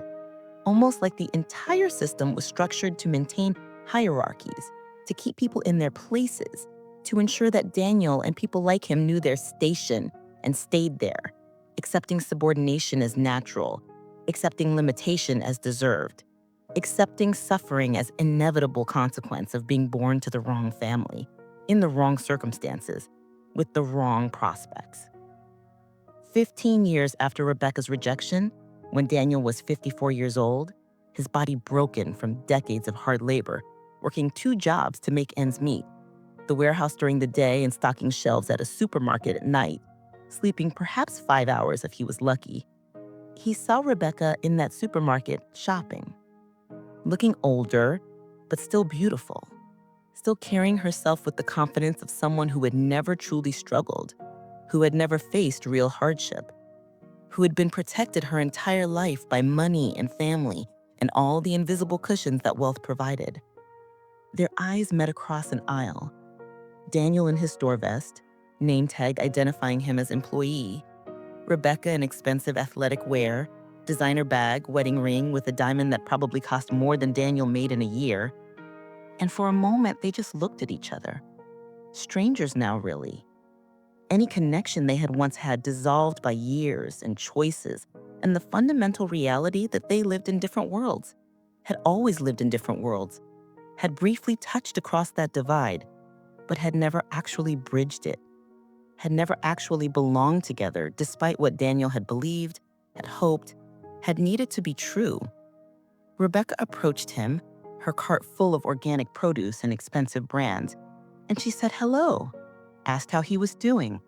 almost like the entire system was structured to maintain hierarchies, to keep people in their places, to ensure that Daniel and people like him knew their station and stayed there, accepting subordination as natural, accepting limitation as deserved, accepting suffering as inevitable consequence of being born to the wrong family, in the wrong circumstances, with the wrong prospects. 15 years after Rebecca's rejection, when Daniel was 54 years old, his body broken from decades of hard labor, working 2 jobs to make ends meet, the warehouse during the day and stocking shelves at a supermarket at night, sleeping perhaps 5 hours if he was lucky. He saw Rebecca in that supermarket shopping, looking older, but still beautiful, still carrying herself with the confidence of someone who had never truly struggled, who had never faced real hardship. who had been protected her entire life by money and family and all the invisible cushions that wealth provided. Their eyes met across an aisle. Daniel in his store vest, name tag identifying him as employee. Rebecca in expensive athletic wear, designer bag, wedding ring with a diamond that probably cost more than Daniel made in a year. And for a moment, they just looked at each other. Strangers now, really. Any connection they had once had dissolved by years and choices, and the fundamental reality that they lived in different worlds, had always lived in different worlds, had briefly touched across that divide, but had never actually bridged it, had never actually belonged together despite what Daniel had believed, had hoped, had needed to be true. Rebecca approached him, her cart full of organic produce and expensive brands, and she said hello, asked how he was doing.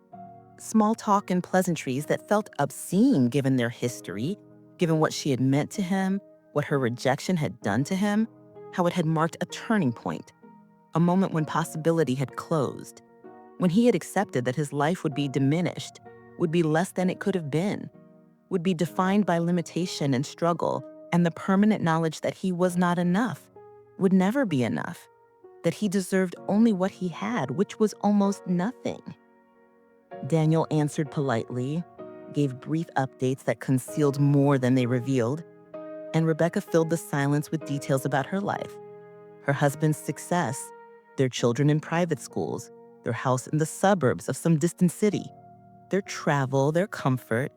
Small talk and pleasantries that felt obscene given their history, given what she had meant to him, what her rejection had done to him, how it had marked a turning point, a moment when possibility had closed, when he had accepted that his life would be diminished, would be less than it could have been, would be defined by limitation and struggle and the permanent knowledge that he was not enough, would never be enough, that he deserved only what he had, which was almost nothing. Daniel answered politely, gave brief updates that concealed more than they revealed, and Rebecca filled the silence with details about her life, her husband's success, their children in private schools, their house in the suburbs of some distant city, their travel, their comfort,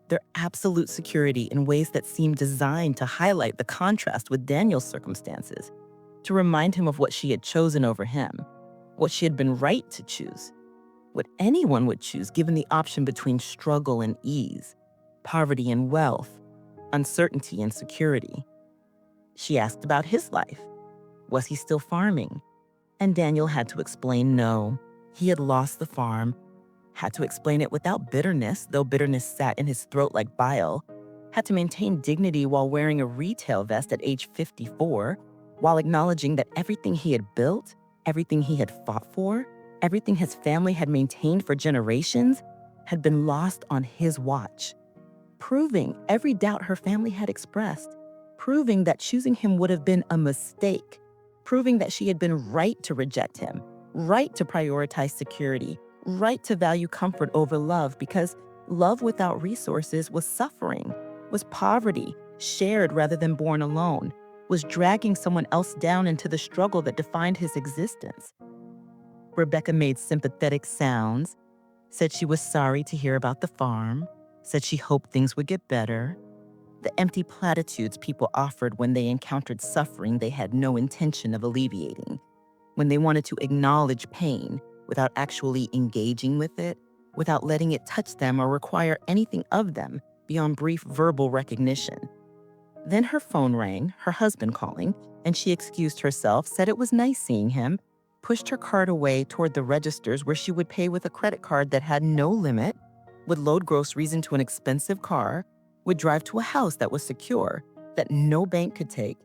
their absolute security in ways that seemed designed to highlight the contrast with Daniel's circumstances, to remind him of what she had chosen over him, what she had been right to choose, what anyone would choose given the option between struggle and ease, poverty and wealth, uncertainty and security. She asked about his life. Was he still farming? And Daniel had to explain no, he had lost the farm, had to explain it without bitterness, though bitterness sat in his throat like bile, had to maintain dignity while wearing a retail vest at age 54, while acknowledging that everything he had built, everything he had fought for, everything his family had maintained for generations, had been lost on his watch, proving every doubt her family had expressed, proving that choosing him would have been a mistake, proving that she had been right to reject him, right to prioritize security, right to value comfort over love, because love without resources was suffering, was poverty, shared rather than born alone, was dragging someone else down into the struggle that defined his existence. Rebecca made sympathetic sounds, said she was sorry to hear about the farm, said she hoped things would get better. The empty platitudes people offered when they encountered suffering they had no intention of alleviating, when they wanted to acknowledge pain without actually engaging with it, without letting it touch them or require anything of them beyond brief verbal recognition. Then her phone rang, her husband calling, and she excused herself, said it was nice seeing him, pushed her cart away toward the registers where she would pay with a credit card that had no limit, would load groceries into an expensive car, would drive to a house that was secure, that no bank could take,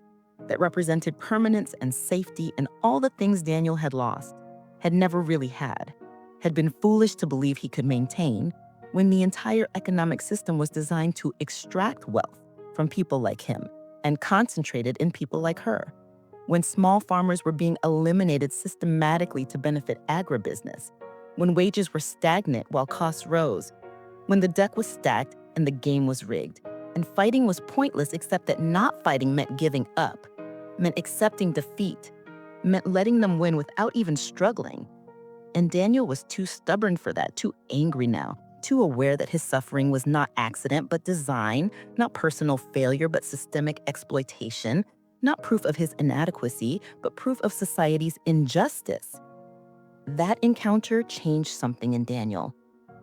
that represented permanence and safety and all the things Daniel had lost, had never really had been foolish to believe he could maintain, when the entire economic system was designed to extract wealth from people like him and concentrated in people like her, when small farmers were being eliminated systematically to benefit agribusiness, when wages were stagnant while costs rose, when the deck was stacked and the game was rigged, and fighting was pointless except that not fighting meant giving up, meant accepting defeat, meant letting them win without even struggling. And Daniel was too stubborn for that, too angry now, too aware that his suffering was not accident but design, not personal failure but systemic exploitation, not proof of his inadequacy but proof of society's injustice. That encounter changed something in Daniel,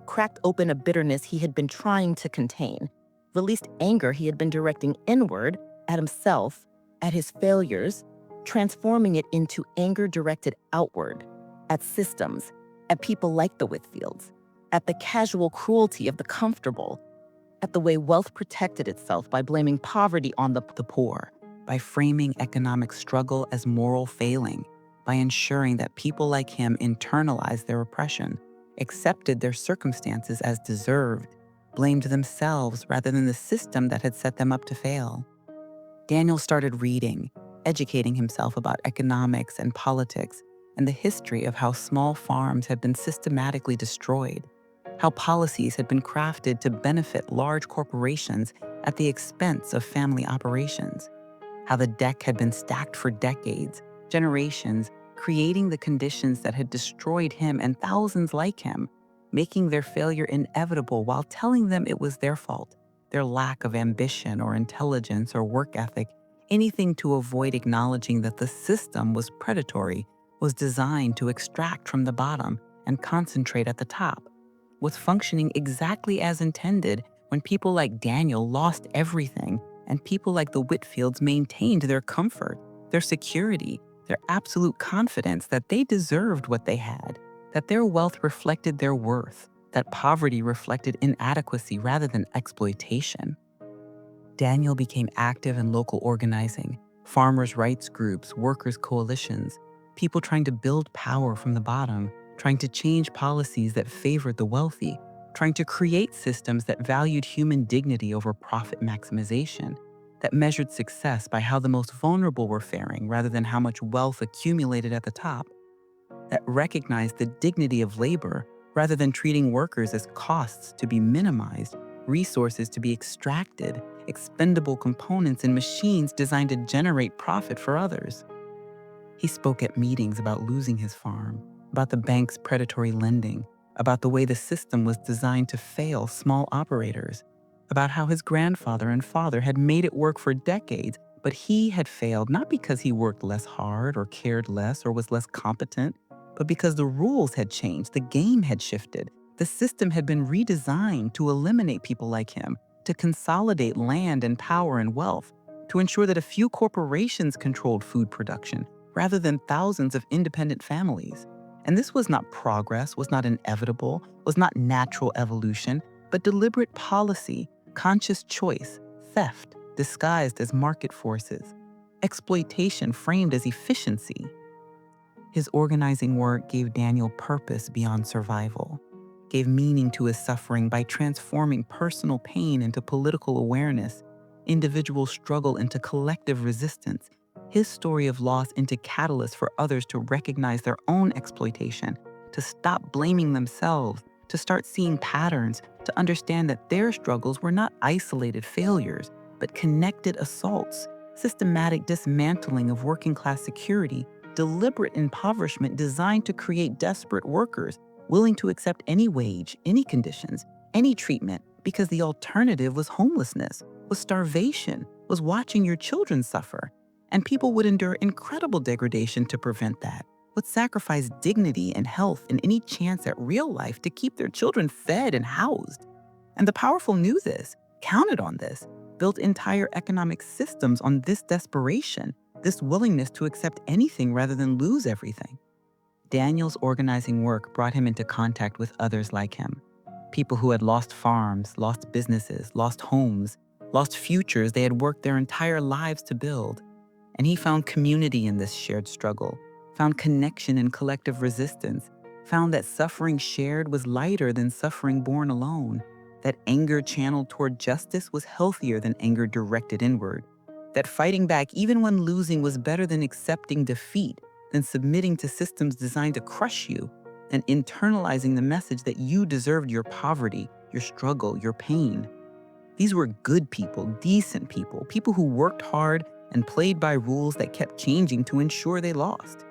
cracked open a bitterness he had been trying to contain, released anger he had been directing inward at himself, at his failures, transforming it into anger directed outward, at systems, at people like the Whitfields, at the casual cruelty of the comfortable, at the way wealth protected itself by blaming poverty on the poor, by framing economic struggle as moral failing, by ensuring that people like him internalized their oppression, accepted their circumstances as deserved, blamed themselves rather than the system that had set them up to fail. Daniel started reading, educating himself about economics and politics and the history of how small farms had been systematically destroyed, how policies had been crafted to benefit large corporations at the expense of family operations, how the deck had been stacked for decades, generations, creating the conditions that had destroyed him and thousands like him, making their failure inevitable while telling them it was their fault, their lack of ambition or intelligence or work ethic, anything to avoid acknowledging that the system was predatory, was designed to extract from the bottom and concentrate at the top, was functioning exactly as intended when people like Daniel lost everything and people like the Whitfields maintained their comfort, their security, their absolute confidence that they deserved what they had, that their wealth reflected their worth, that poverty reflected inadequacy rather than exploitation. Daniel became active in local organizing, farmers' rights groups, workers' coalitions, people trying to build power from the bottom, trying to change policies that favored the wealthy, trying to create systems that valued human dignity over profit maximization, that measured success by how the most vulnerable were faring rather than how much wealth accumulated at the top, that recognized the dignity of labor rather than treating workers as costs to be minimized, resources to be extracted, expendable components in machines designed to generate profit for others. He spoke at meetings about losing his farm, about the bank's predatory lending, about the way the system was designed to fail small operators, about how his grandfather and father had made it work for decades, but he had failed not because he worked less hard or cared less or was less competent, but because the rules had changed, the game had shifted, the system had been redesigned to eliminate people like him, to consolidate land and power and wealth, to ensure that a few corporations controlled food production rather than thousands of independent families. And this was not progress, was not inevitable, was not natural evolution, but deliberate policy, conscious choice, theft disguised as market forces, exploitation framed as efficiency. His organizing work gave Daniel purpose beyond survival, gave meaning to his suffering by transforming personal pain into political awareness, individual struggle into collective resistance, his story of loss into catalyst for others to recognize their own exploitation, to stop blaming themselves, to start seeing patterns, to understand that their struggles were not isolated failures, but connected assaults, systematic dismantling of working-class security, deliberate impoverishment designed to create desperate workers willing to accept any wage, any conditions, any treatment, because the alternative was homelessness, was starvation, was watching your children suffer. And people would endure incredible degradation to prevent that, would sacrifice dignity and health and any chance at real life to keep their children fed and housed. And the powerful knew this, counted on this, built entire economic systems on this desperation, this willingness to accept anything rather than lose everything. Daniel's organizing work brought him into contact with others like him, people who had lost farms, lost businesses, lost homes, lost futures they had worked their entire lives to build. And he found community in this shared struggle, found connection in collective resistance, found that suffering shared was lighter than suffering borne alone, that anger channeled toward justice was healthier than anger directed inward, that fighting back even when losing was better than accepting defeat, than submitting to systems designed to crush you, and internalizing the message that you deserved your poverty, your struggle, your pain. These were good people, decent people, people who worked hard and played by rules that kept changing to ensure they lost.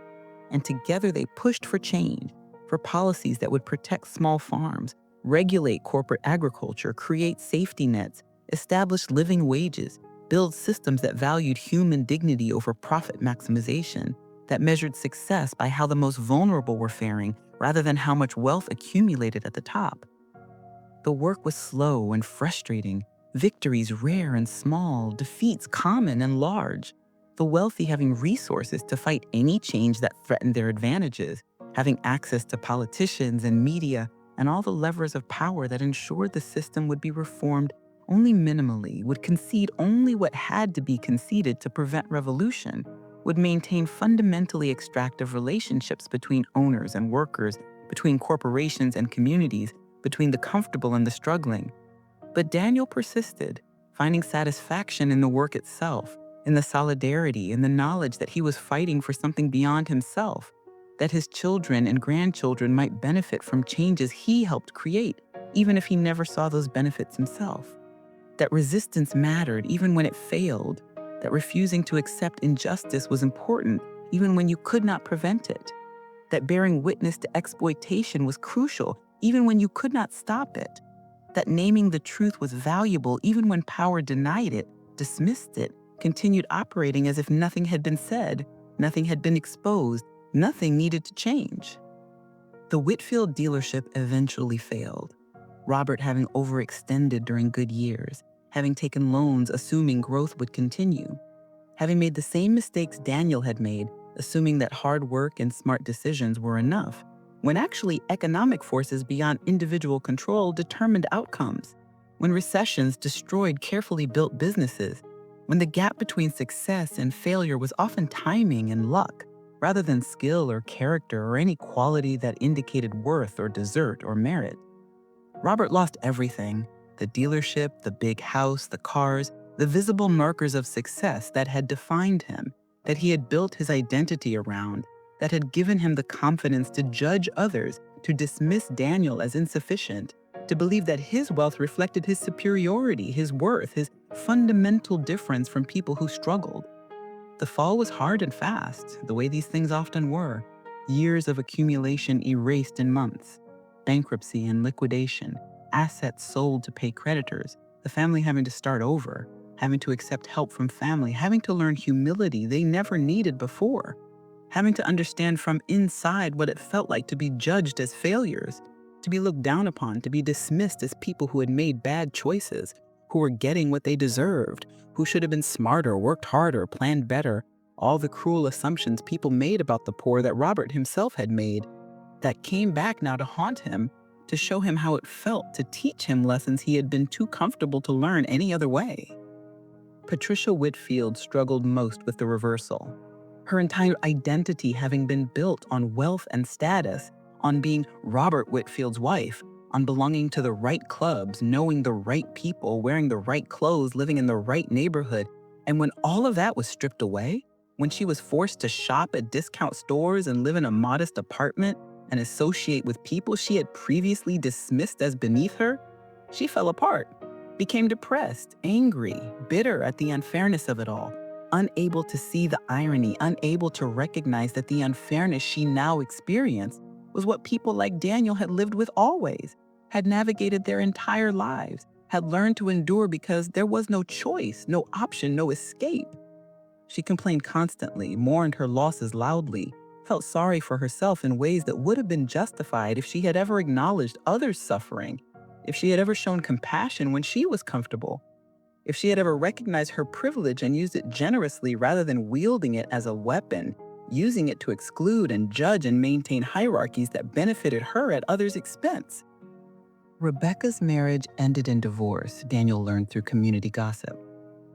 And together they pushed for change, for policies that would protect small farms, regulate corporate agriculture, create safety nets, establish living wages, build systems that valued human dignity over profit maximization, that measured success by how the most vulnerable were faring rather than how much wealth accumulated at the top. The work was slow and frustrating, victories rare and small, defeats common and large. The wealthy having resources to fight any change that threatened their advantages, having access to politicians and media and all the levers of power that ensured the system would be reformed only minimally, would concede only what had to be conceded to prevent revolution, would maintain fundamentally extractive relationships between owners and workers, between corporations and communities, between the comfortable and the struggling. But Daniel persisted, finding satisfaction in the work itself, in the solidarity, in the knowledge that he was fighting for something beyond himself, that his children and grandchildren might benefit from changes he helped create, even if he never saw those benefits himself. That resistance mattered even when it failed, that refusing to accept injustice was important even when you could not prevent it, that bearing witness to exploitation was crucial even when you could not stop it, that naming the truth was valuable even when power denied it, dismissed it, continued operating as if nothing had been said, nothing had been exposed, nothing needed to change. The Whitfield dealership eventually failed, Robert having overextended during good years, having taken loans assuming growth would continue, having made the same mistakes Daniel had made, assuming that hard work and smart decisions were enough, when actually economic forces beyond individual control determined outcomes, when recessions destroyed carefully built businesses, when the gap between success and failure was often timing and luck, rather than skill or character or any quality that indicated worth or desert or merit. Robert lost everything: the dealership, the big house, the cars, the visible markers of success that had defined him, that he had built his identity around, that had given him the confidence to judge others, to dismiss Daniel as insufficient, to believe that his wealth reflected his superiority, his worth, his fundamental difference from people who struggled. The fall was hard and fast, the way these things often were. Years of accumulation erased in months. Bankruptcy and liquidation, assets sold to pay creditors, the family having to start over, having to accept help from family, having to learn humility they never needed before, having to understand from inside what it felt like to be judged as failures, to be looked down upon, to be dismissed as people who had made bad choices, who were getting what they deserved, who should have been smarter, worked harder, planned better, all the cruel assumptions people made about the poor that Robert himself had made, that came back now to haunt him, to show him how it felt, to teach him lessons he had been too comfortable to learn any other way. Patricia Whitfield struggled most with the reversal. Her entire identity having been built on wealth and status, on being Robert Whitfield's wife, on belonging to the right clubs, knowing the right people, wearing the right clothes, living in the right neighborhood. And when all of that was stripped away, when she was forced to shop at discount stores and live in a modest apartment and associate with people she had previously dismissed as beneath her, she fell apart, became depressed, angry, bitter at the unfairness of it all, unable to see the irony, unable to recognize that the unfairness she now experienced was what people like Daniel had lived with always, had navigated their entire lives, had learned to endure because there was no choice, no option, no escape. She complained constantly, mourned her losses loudly, felt sorry for herself in ways that would have been justified if she had ever acknowledged others' suffering, if she had ever shown compassion when she was comfortable, if she had ever recognized her privilege and used it generously rather than wielding it as a weapon, using it to exclude and judge and maintain hierarchies that benefited her at others' expense. Rebecca's marriage ended in divorce, Daniel learned through community gossip.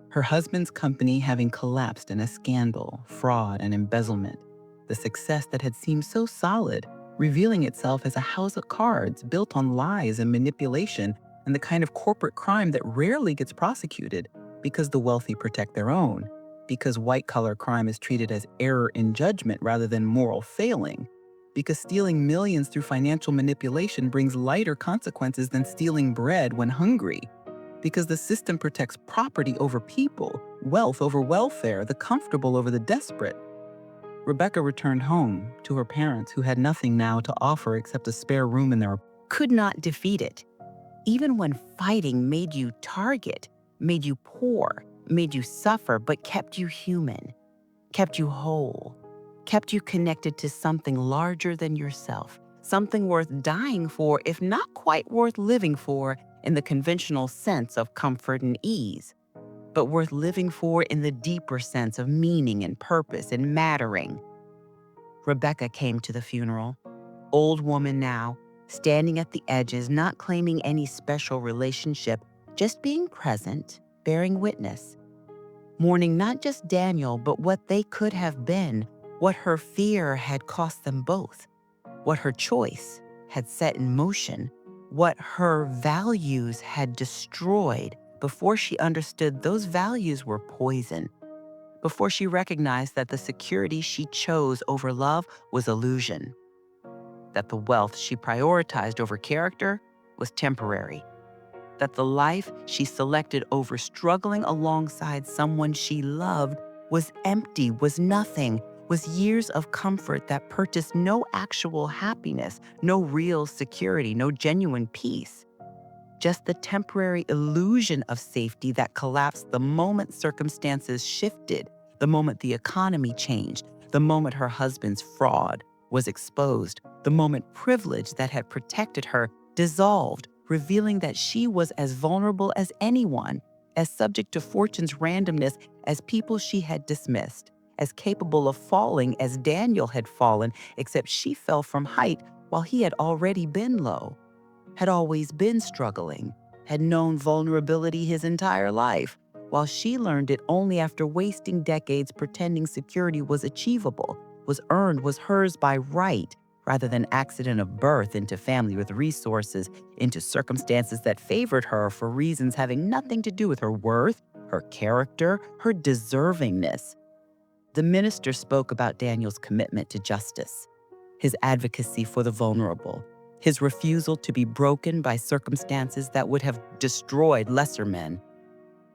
Her husband's company having collapsed in a scandal, fraud, and embezzlement. The success that had seemed so solid, revealing itself as a house of cards built on lies and manipulation and the kind of corporate crime that rarely gets prosecuted because the wealthy protect their own, because white-collar crime is treated as error in judgment rather than moral failing, because stealing millions through financial manipulation brings lighter consequences than stealing bread when hungry, because the system protects property over people, wealth over welfare, the comfortable over the desperate. Rebecca returned home to her parents who had nothing now to offer except a spare room in their Could not defeat it. Even when fighting made you target, made you poor, made you suffer, but kept you human, kept you whole, kept you connected to something larger than yourself, something worth dying for, if not quite worth living for in the conventional sense of comfort and ease, but worth living for in the deeper sense of meaning and purpose and mattering. Rebecca came to the funeral, old woman now, standing at the edges, not claiming any special relationship, just being present, bearing witness. Mourning not just Daniel, but what they could have been, what her fear had cost them both, what her choice had set in motion. what her values had destroyed before she understood those values were poison, before she recognized that the security she chose over love was illusion, that the wealth she prioritized over character was temporary, that the life she selected over struggling alongside someone she loved was empty, was nothing, was years of comfort that purchased no actual happiness, no real security, no genuine peace. Just the temporary illusion of safety that collapsed the moment circumstances shifted, the moment the economy changed, the moment her husband's fraud was exposed, the moment privilege that had protected her dissolved, revealing that she was as vulnerable as anyone, as subject to fortune's randomness as people she had dismissed, as capable of falling as Daniel had fallen, except she fell from height while he had already been low, had always been struggling, had known vulnerability his entire life, while she learned it only after wasting decades pretending security was achievable, was earned, was hers by right, rather than accident of birth into family with resources, into circumstances that favored her for reasons having nothing to do with her worth, her character, her deservingness. The minister spoke about Daniel's commitment to justice, his advocacy for the vulnerable, his refusal to be broken by circumstances that would have destroyed lesser men.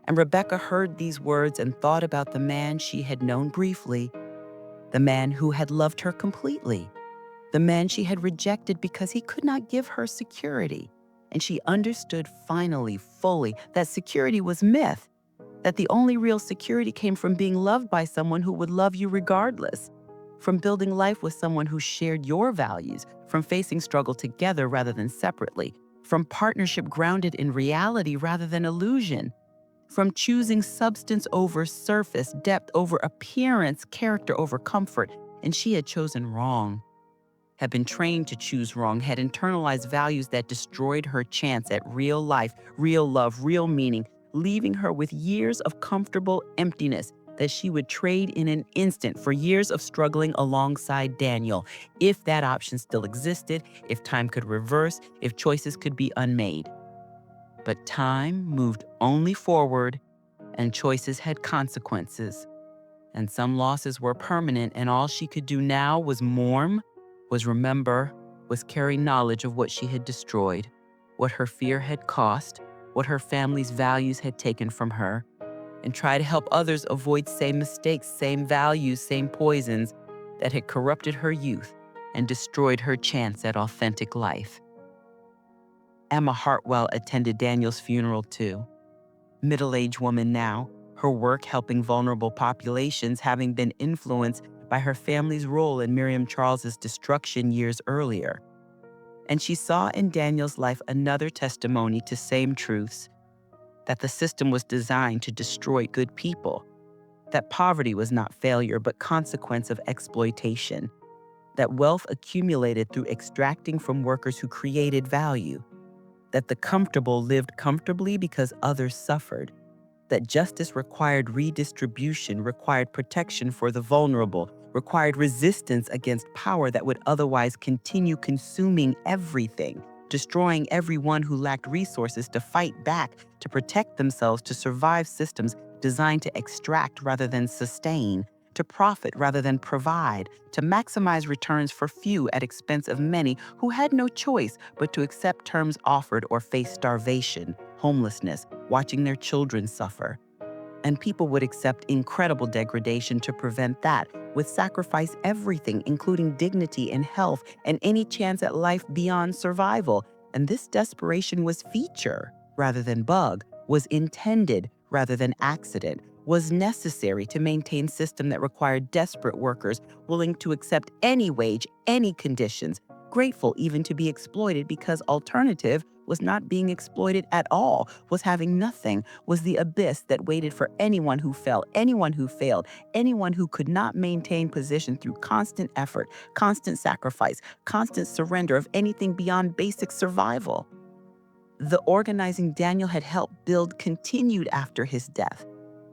And Rebecca heard these words and thought about the man she had known briefly, the man who had loved her completely, the man she had rejected because he could not give her security. And she understood finally, fully, that security was myth, that the only real security came from being loved by someone who would love you regardless, from building life with someone who shared your values, from facing struggle together rather than separately, from partnership grounded in reality rather than illusion, from choosing substance over surface, depth over appearance, character over comfort. And she had chosen wrong, had been trained to choose wrong, had internalized values that destroyed her chance at real life, real love, real meaning, leaving her with years of comfortable emptiness that she would trade in an instant for years of struggling alongside Daniel, if that option still existed, if time could reverse, if choices could be unmade. But time moved only forward, and choices had consequences. And some losses were permanent, and all she could do now was mourn, was remember, was carry knowledge of what she had destroyed, what her fear had cost, what her family's values had taken from her, and try to help others avoid same mistakes, same values, same poisons that had corrupted her youth and destroyed her chance at authentic life. Emma Hartwell attended Daniel's funeral too. Middle-aged woman now, her work helping vulnerable populations having been influenced by her family's role in Miriam Charles's destruction years earlier. And she saw in Daniel's life another testimony to same truths, that the system was designed to destroy good people, that poverty was not failure but consequence of exploitation, that wealth accumulated through extracting from workers who created value, that the comfortable lived comfortably because others suffered, that justice required redistribution, required protection for the vulnerable, required resistance against power that would otherwise continue consuming everything, destroying everyone who lacked resources to fight back, to protect themselves, to survive systems designed to extract rather than sustain, to profit rather than provide, to maximize returns for few at expense of many who had no choice but to accept terms offered or face starvation, homelessness, watching their children suffer. And people would accept incredible degradation to prevent that, would sacrifice everything, including dignity and health and any chance at life beyond survival. And this desperation was feature rather than bug, was intended rather than accident, was necessary to maintain a system that required desperate workers willing to accept any wage, any conditions, grateful even to be exploited because alternative was not being exploited at all, was having nothing, was the abyss that waited for anyone who fell, anyone who failed, anyone who could not maintain position through constant effort, constant sacrifice, constant surrender of anything beyond basic survival. The organizing Daniel had helped build continued after his death.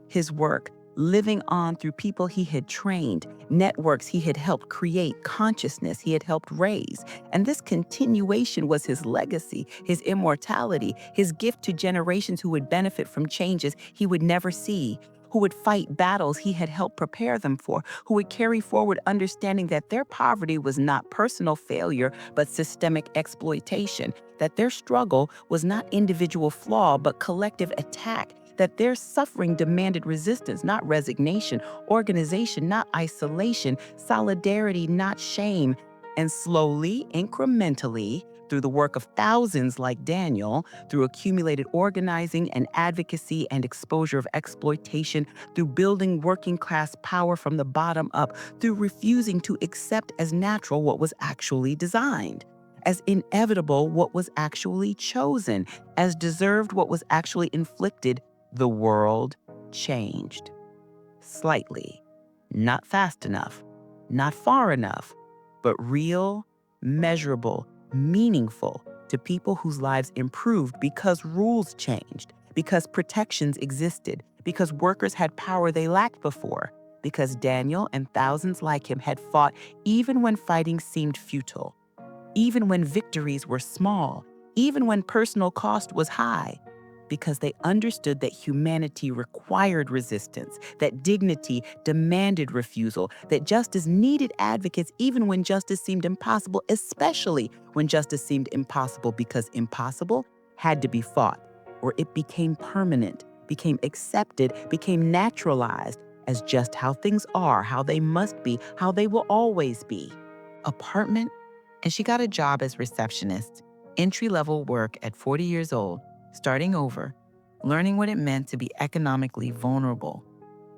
His work, living on through people he had trained, networks he had helped create, consciousness he had helped raise. And this continuation was his legacy, his immortality, his gift to generations who would benefit from changes he would never see, who would fight battles he had helped prepare them for, who would carry forward understanding that their poverty was not personal failure, but systemic exploitation, that their struggle was not individual flaw, but collective attack, that their suffering demanded resistance, not resignation, organization, not isolation, solidarity, not shame. And slowly, incrementally, through the work of thousands like Daniel, through accumulated organizing and advocacy and exposure of exploitation, through building working class power from the bottom up, through refusing to accept as natural what was actually designed, as inevitable what was actually chosen, as deserved what was actually inflicted, the world changed. Slightly, not fast enough, not far enough, but real, measurable, meaningful to people whose lives improved because rules changed, because protections existed, because workers had power they lacked before, because Daniel and thousands like him had fought even when fighting seemed futile, even when victories were small, even when personal cost was high, because they understood that humanity required resistance, that dignity demanded refusal, that justice needed advocates even when justice seemed impossible, especially when justice seemed impossible, because impossible had to be fought, or it became permanent, became accepted, became naturalized as just how things are, how they must be, how they will always be. Apartment, and she got a job as receptionist, entry-level work at 40 years old, starting over, learning what it meant to be economically vulnerable,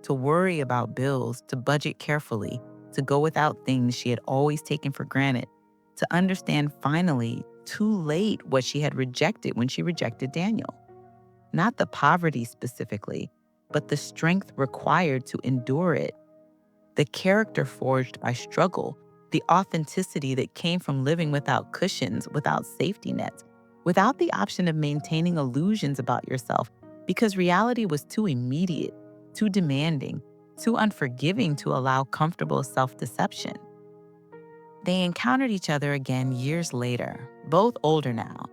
to worry about bills, to budget carefully, to go without things she had always taken for granted, to understand finally, too late, what she had rejected when she rejected Daniel. Not the poverty specifically, but the strength required to endure it, the character forged by struggle, the authenticity that came from living without cushions, without safety nets, without the option of maintaining illusions about yourself, because reality was too immediate, too demanding, too unforgiving to allow comfortable self-deception. They encountered each other again years later, both older now.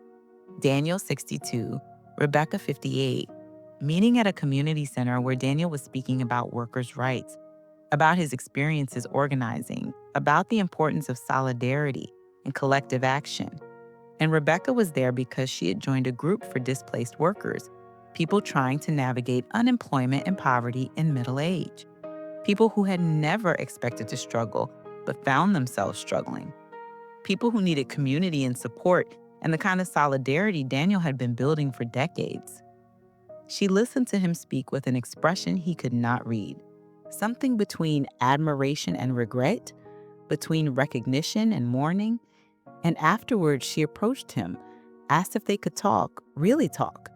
Daniel, 62, Rebecca, 58, meeting at a community center where Daniel was speaking about workers' rights, about his experiences organizing, about the importance of solidarity and collective action. And Rebecca was there because she had joined a group for displaced workers, people trying to navigate unemployment and poverty in middle age, people who had never expected to struggle but found themselves struggling, people who needed community and support and the kind of solidarity Daniel had been building for decades. She listened to him speak with an expression he could not read, something between admiration and regret, between recognition and mourning. And afterwards, she approached him, asked if they could talk, really talk.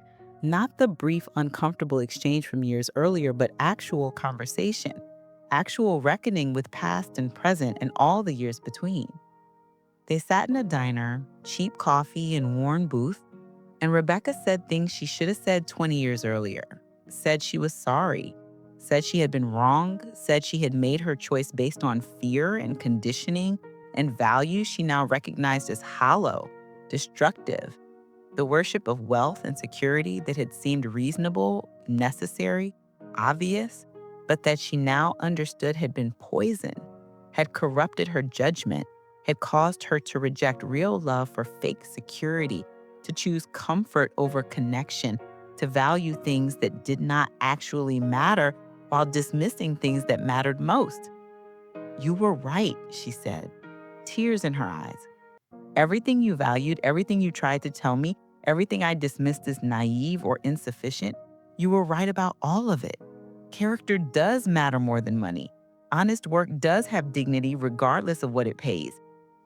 Not the brief, uncomfortable exchange from years earlier, but actual conversation, actual reckoning with past and present and all the years between. They sat in a diner, cheap coffee and worn booth, and Rebecca said things she should have said 20 years earlier, said she was sorry, said she had been wrong, said she had made her choice based on fear and conditioning and values she now recognized as hollow, destructive, the worship of wealth and security that had seemed reasonable, necessary, obvious, but that she now understood had been poison, had corrupted her judgment, had caused her to reject real love for fake security, to choose comfort over connection, to value things that did not actually matter while dismissing things that mattered most. "You were right," she said, tears in her eyes. "Everything you valued, everything you tried to tell me, everything I dismissed as naive or insufficient, you were right about all of it. Character does matter more than money. Honest work does have dignity regardless of what it pays.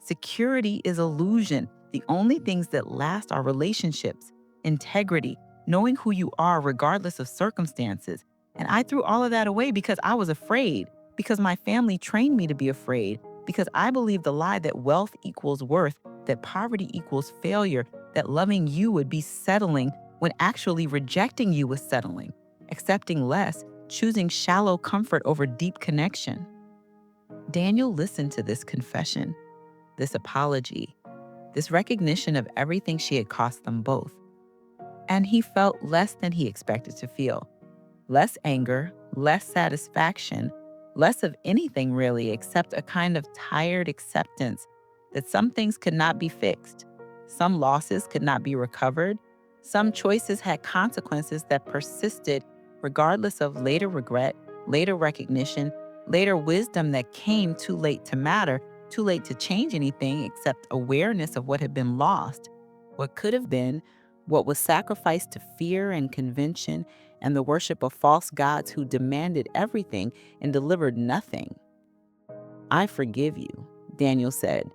Security is illusion. The only things that last are relationships, integrity, knowing who you are regardless of circumstances. And I threw all of that away because I was afraid, because my family trained me to be afraid, because I believed the lie that wealth equals worth, that poverty equals failure, that loving you would be settling when actually rejecting you was settling, accepting less, choosing shallow comfort over deep connection. Daniel listened to this confession, this apology, this recognition of everything she had cost them both. And he felt less than he expected to feel. Less anger, less satisfaction, less of anything really except a kind of tired acceptance that some things could not be fixed, some losses could not be recovered, some choices had consequences that persisted regardless of later regret, later recognition, later wisdom that came too late to matter, too late to change anything except awareness of what had been lost, what could have been, what was sacrificed to fear and convention and the worship of false gods who demanded everything and delivered nothing. "I forgive you," Daniel said,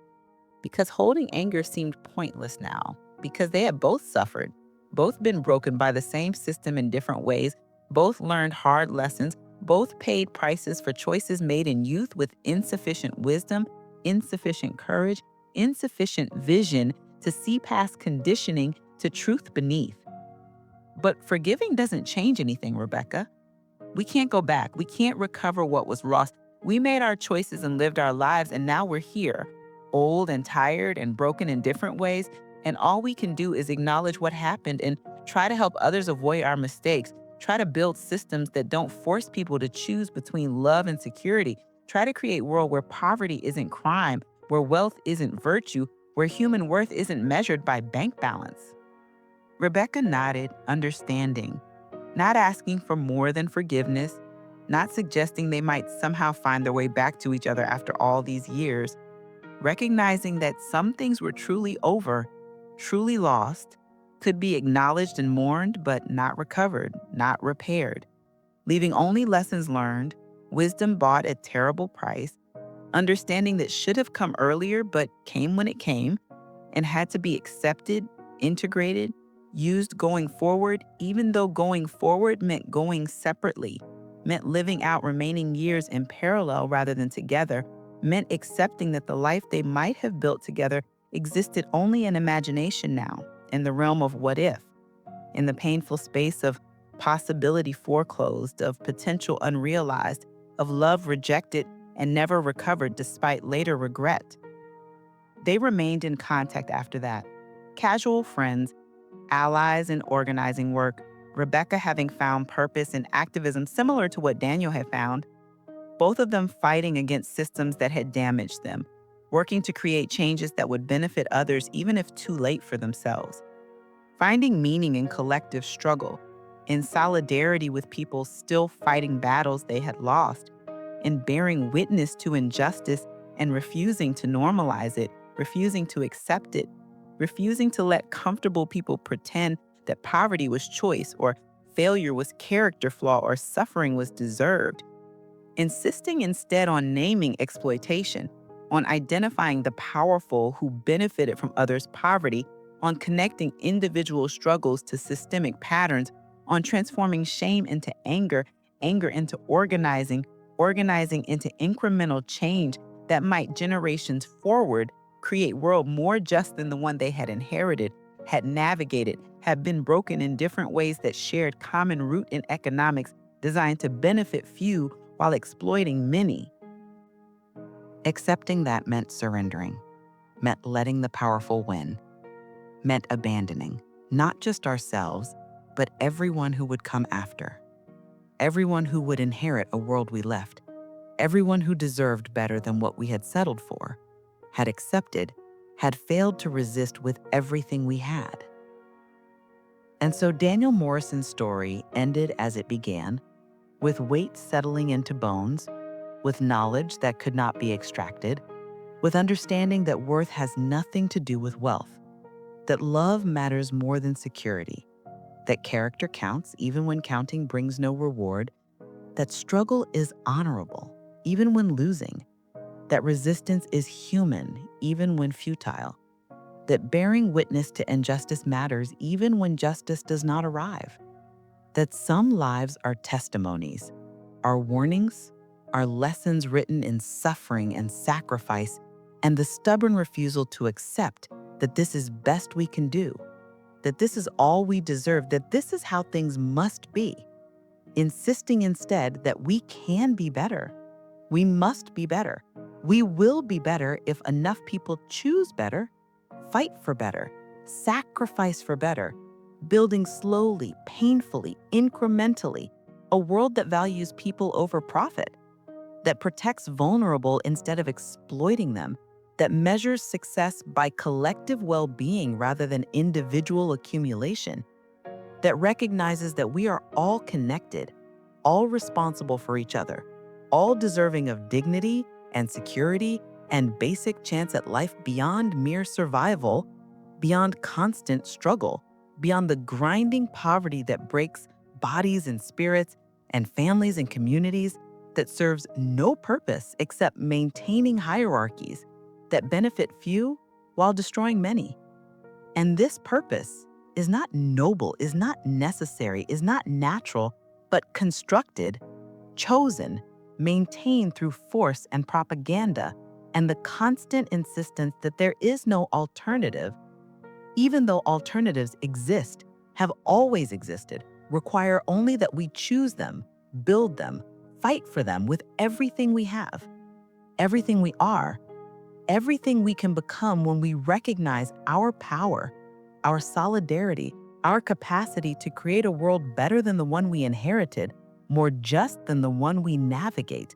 because holding anger seemed pointless now, because they had both suffered, both been broken by the same system in different ways, both learned hard lessons, both paid prices for choices made in youth with insufficient wisdom, insufficient courage, insufficient vision to see past conditioning to truth beneath. But forgiving doesn't change anything, Rebecca. We can't go back. We can't recover what was lost. We made our choices and lived our lives, and now we're here, old and tired and broken in different ways. And all we can do is acknowledge what happened and try to help others avoid our mistakes. Try to build systems that don't force people to choose between love and security. Try to create a world where poverty isn't crime, where wealth isn't virtue, where human worth isn't measured by bank balance. Rebecca nodded, understanding, not asking for more than forgiveness, not suggesting they might somehow find their way back to each other after all these years, recognizing that some things were truly over, truly lost, could be acknowledged and mourned, but not recovered, not repaired, leaving only lessons learned, wisdom bought at terrible price, understanding that should have come earlier but came when it came, and had to be accepted, integrated, used going forward, even though going forward meant going separately, meant living out remaining years in parallel rather than together, meant accepting that the life they might have built together existed only in imagination now, in the realm of what if, in the painful space of possibility foreclosed, of potential unrealized, of love rejected and never recovered despite later regret. They remained in contact after that, casual friends, allies in organizing work, Rebecca having found purpose in activism similar to what Daniel had found, both of them fighting against systems that had damaged them, working to create changes that would benefit others even if too late for themselves. Finding meaning in collective struggle, in solidarity with people still fighting battles they had lost, in bearing witness to injustice and refusing to normalize it, refusing to accept it, refusing to let comfortable people pretend that poverty was choice or failure was character flaw or suffering was deserved. Insisting instead on naming exploitation, on identifying the powerful who benefited from others' poverty, on connecting individual struggles to systemic patterns, on transforming shame into anger, anger into organizing, organizing into incremental change that might generations forward create a world more just than the one they had inherited, had navigated, had been broken in different ways that shared common root in economics designed to benefit few while exploiting many. Accepting that meant surrendering, meant letting the powerful win, meant abandoning not just ourselves, but everyone who would come after, everyone who would inherit a world we left, everyone who deserved better than what we had settled for, had accepted, had failed to resist with everything we had. And so Daniel Morrison's story ended as it began, with weight settling into bones, with knowledge that could not be extracted, with understanding that worth has nothing to do with wealth, that love matters more than security, that character counts even when counting brings no reward, that struggle is honorable even when losing, that resistance is human even when futile, that bearing witness to injustice matters even when justice does not arrive, that some lives are testimonies, are warnings, are lessons written in suffering and sacrifice, and the stubborn refusal to accept that this is best we can do, that this is all we deserve, that this is how things must be. insisting instead that we can be better. We must be better. We will be better if enough people choose better, fight for better, sacrifice for better, building slowly, painfully, incrementally, a world that values people over profit, that protects vulnerable instead of exploiting them, that measures success by collective well-being rather than individual accumulation, that recognizes that we are all connected, all responsible for each other, all deserving of dignity and security and basic chance at life beyond mere survival, beyond constant struggle, beyond the grinding poverty that breaks bodies and spirits and families and communities, that serves no purpose except maintaining hierarchies that benefit few while destroying many. And this purpose is not noble, is not necessary, is not natural, but constructed, chosen, maintained through force and propaganda, and the constant insistence that there is no alternative, even though alternatives exist, have always existed, require only that we choose them, build them, fight for them with everything we have, everything we are, everything we can become when we recognize our power, our solidarity, our capacity to create a world better than the one we inherited, more just than the one we navigate,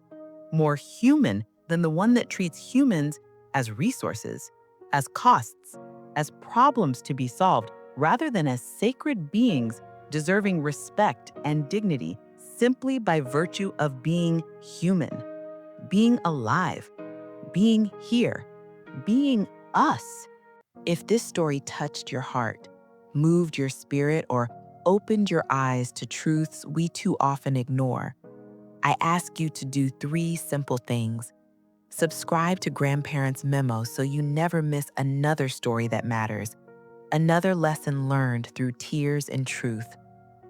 more human than the one that treats humans as resources, as costs, as problems to be solved, rather than as sacred beings deserving respect and dignity simply by virtue of being human, being alive, being here, being us. If this story touched your heart, moved your spirit, or opened your eyes to truths we too often ignore, I ask you to do 3 simple things. Subscribe to Grandparents' Memo so you never miss another story that matters, another lesson learned through tears and truth,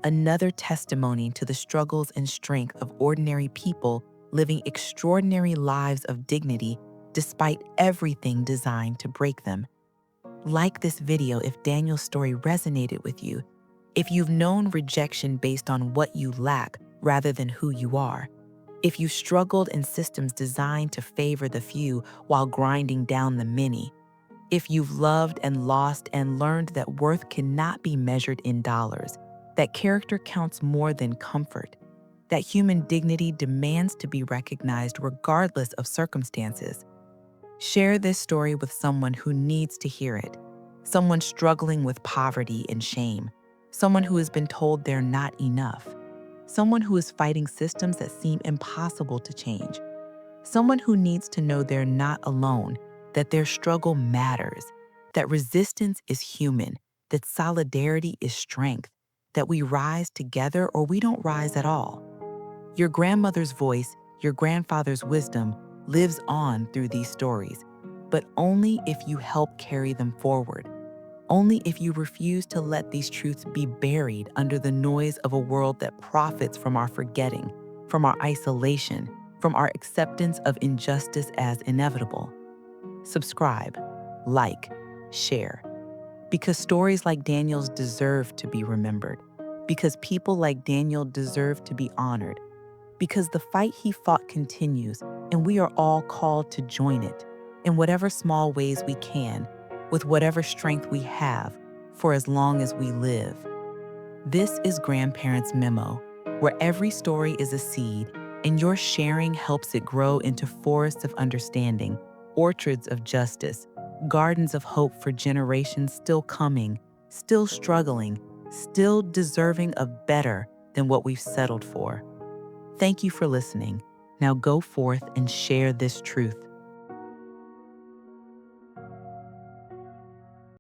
another testimony to the struggles and strength of ordinary people living extraordinary lives of dignity despite everything designed to break them. Like this video if Daniel's story resonated with you, if you've known rejection based on what you lack rather than who you are, if you've struggled in systems designed to favor the few while grinding down the many, if you've loved and lost and learned that worth cannot be measured in dollars, that character counts more than comfort, that human dignity demands to be recognized regardless of circumstances. Share this story with someone who needs to hear it, someone struggling with poverty and shame, someone who has been told they're not enough, someone who is fighting systems that seem impossible to change, someone who needs to know they're not alone, that their struggle matters, that resistance is human, that solidarity is strength, that we rise together or we don't rise at all. Your grandmother's voice, your grandfather's wisdom lives on through these stories, but only if you help carry them forward. Only if you refuse to let these truths be buried under the noise of a world that profits from our forgetting, from our isolation, from our acceptance of injustice as inevitable. Subscribe, like, share. Because stories like Daniel's deserve to be remembered. Because people like Daniel deserve to be honored. Because the fight he fought continues, and we are all called to join it in whatever small ways we can, with whatever strength we have, for as long as we live. This is Grandparents' Memo, where every story is a seed, and your sharing helps it grow into forests of understanding, orchards of justice, gardens of hope for generations still coming, still struggling, still deserving of better than what we've settled for. Thank you for listening. Now go forth and share this truth.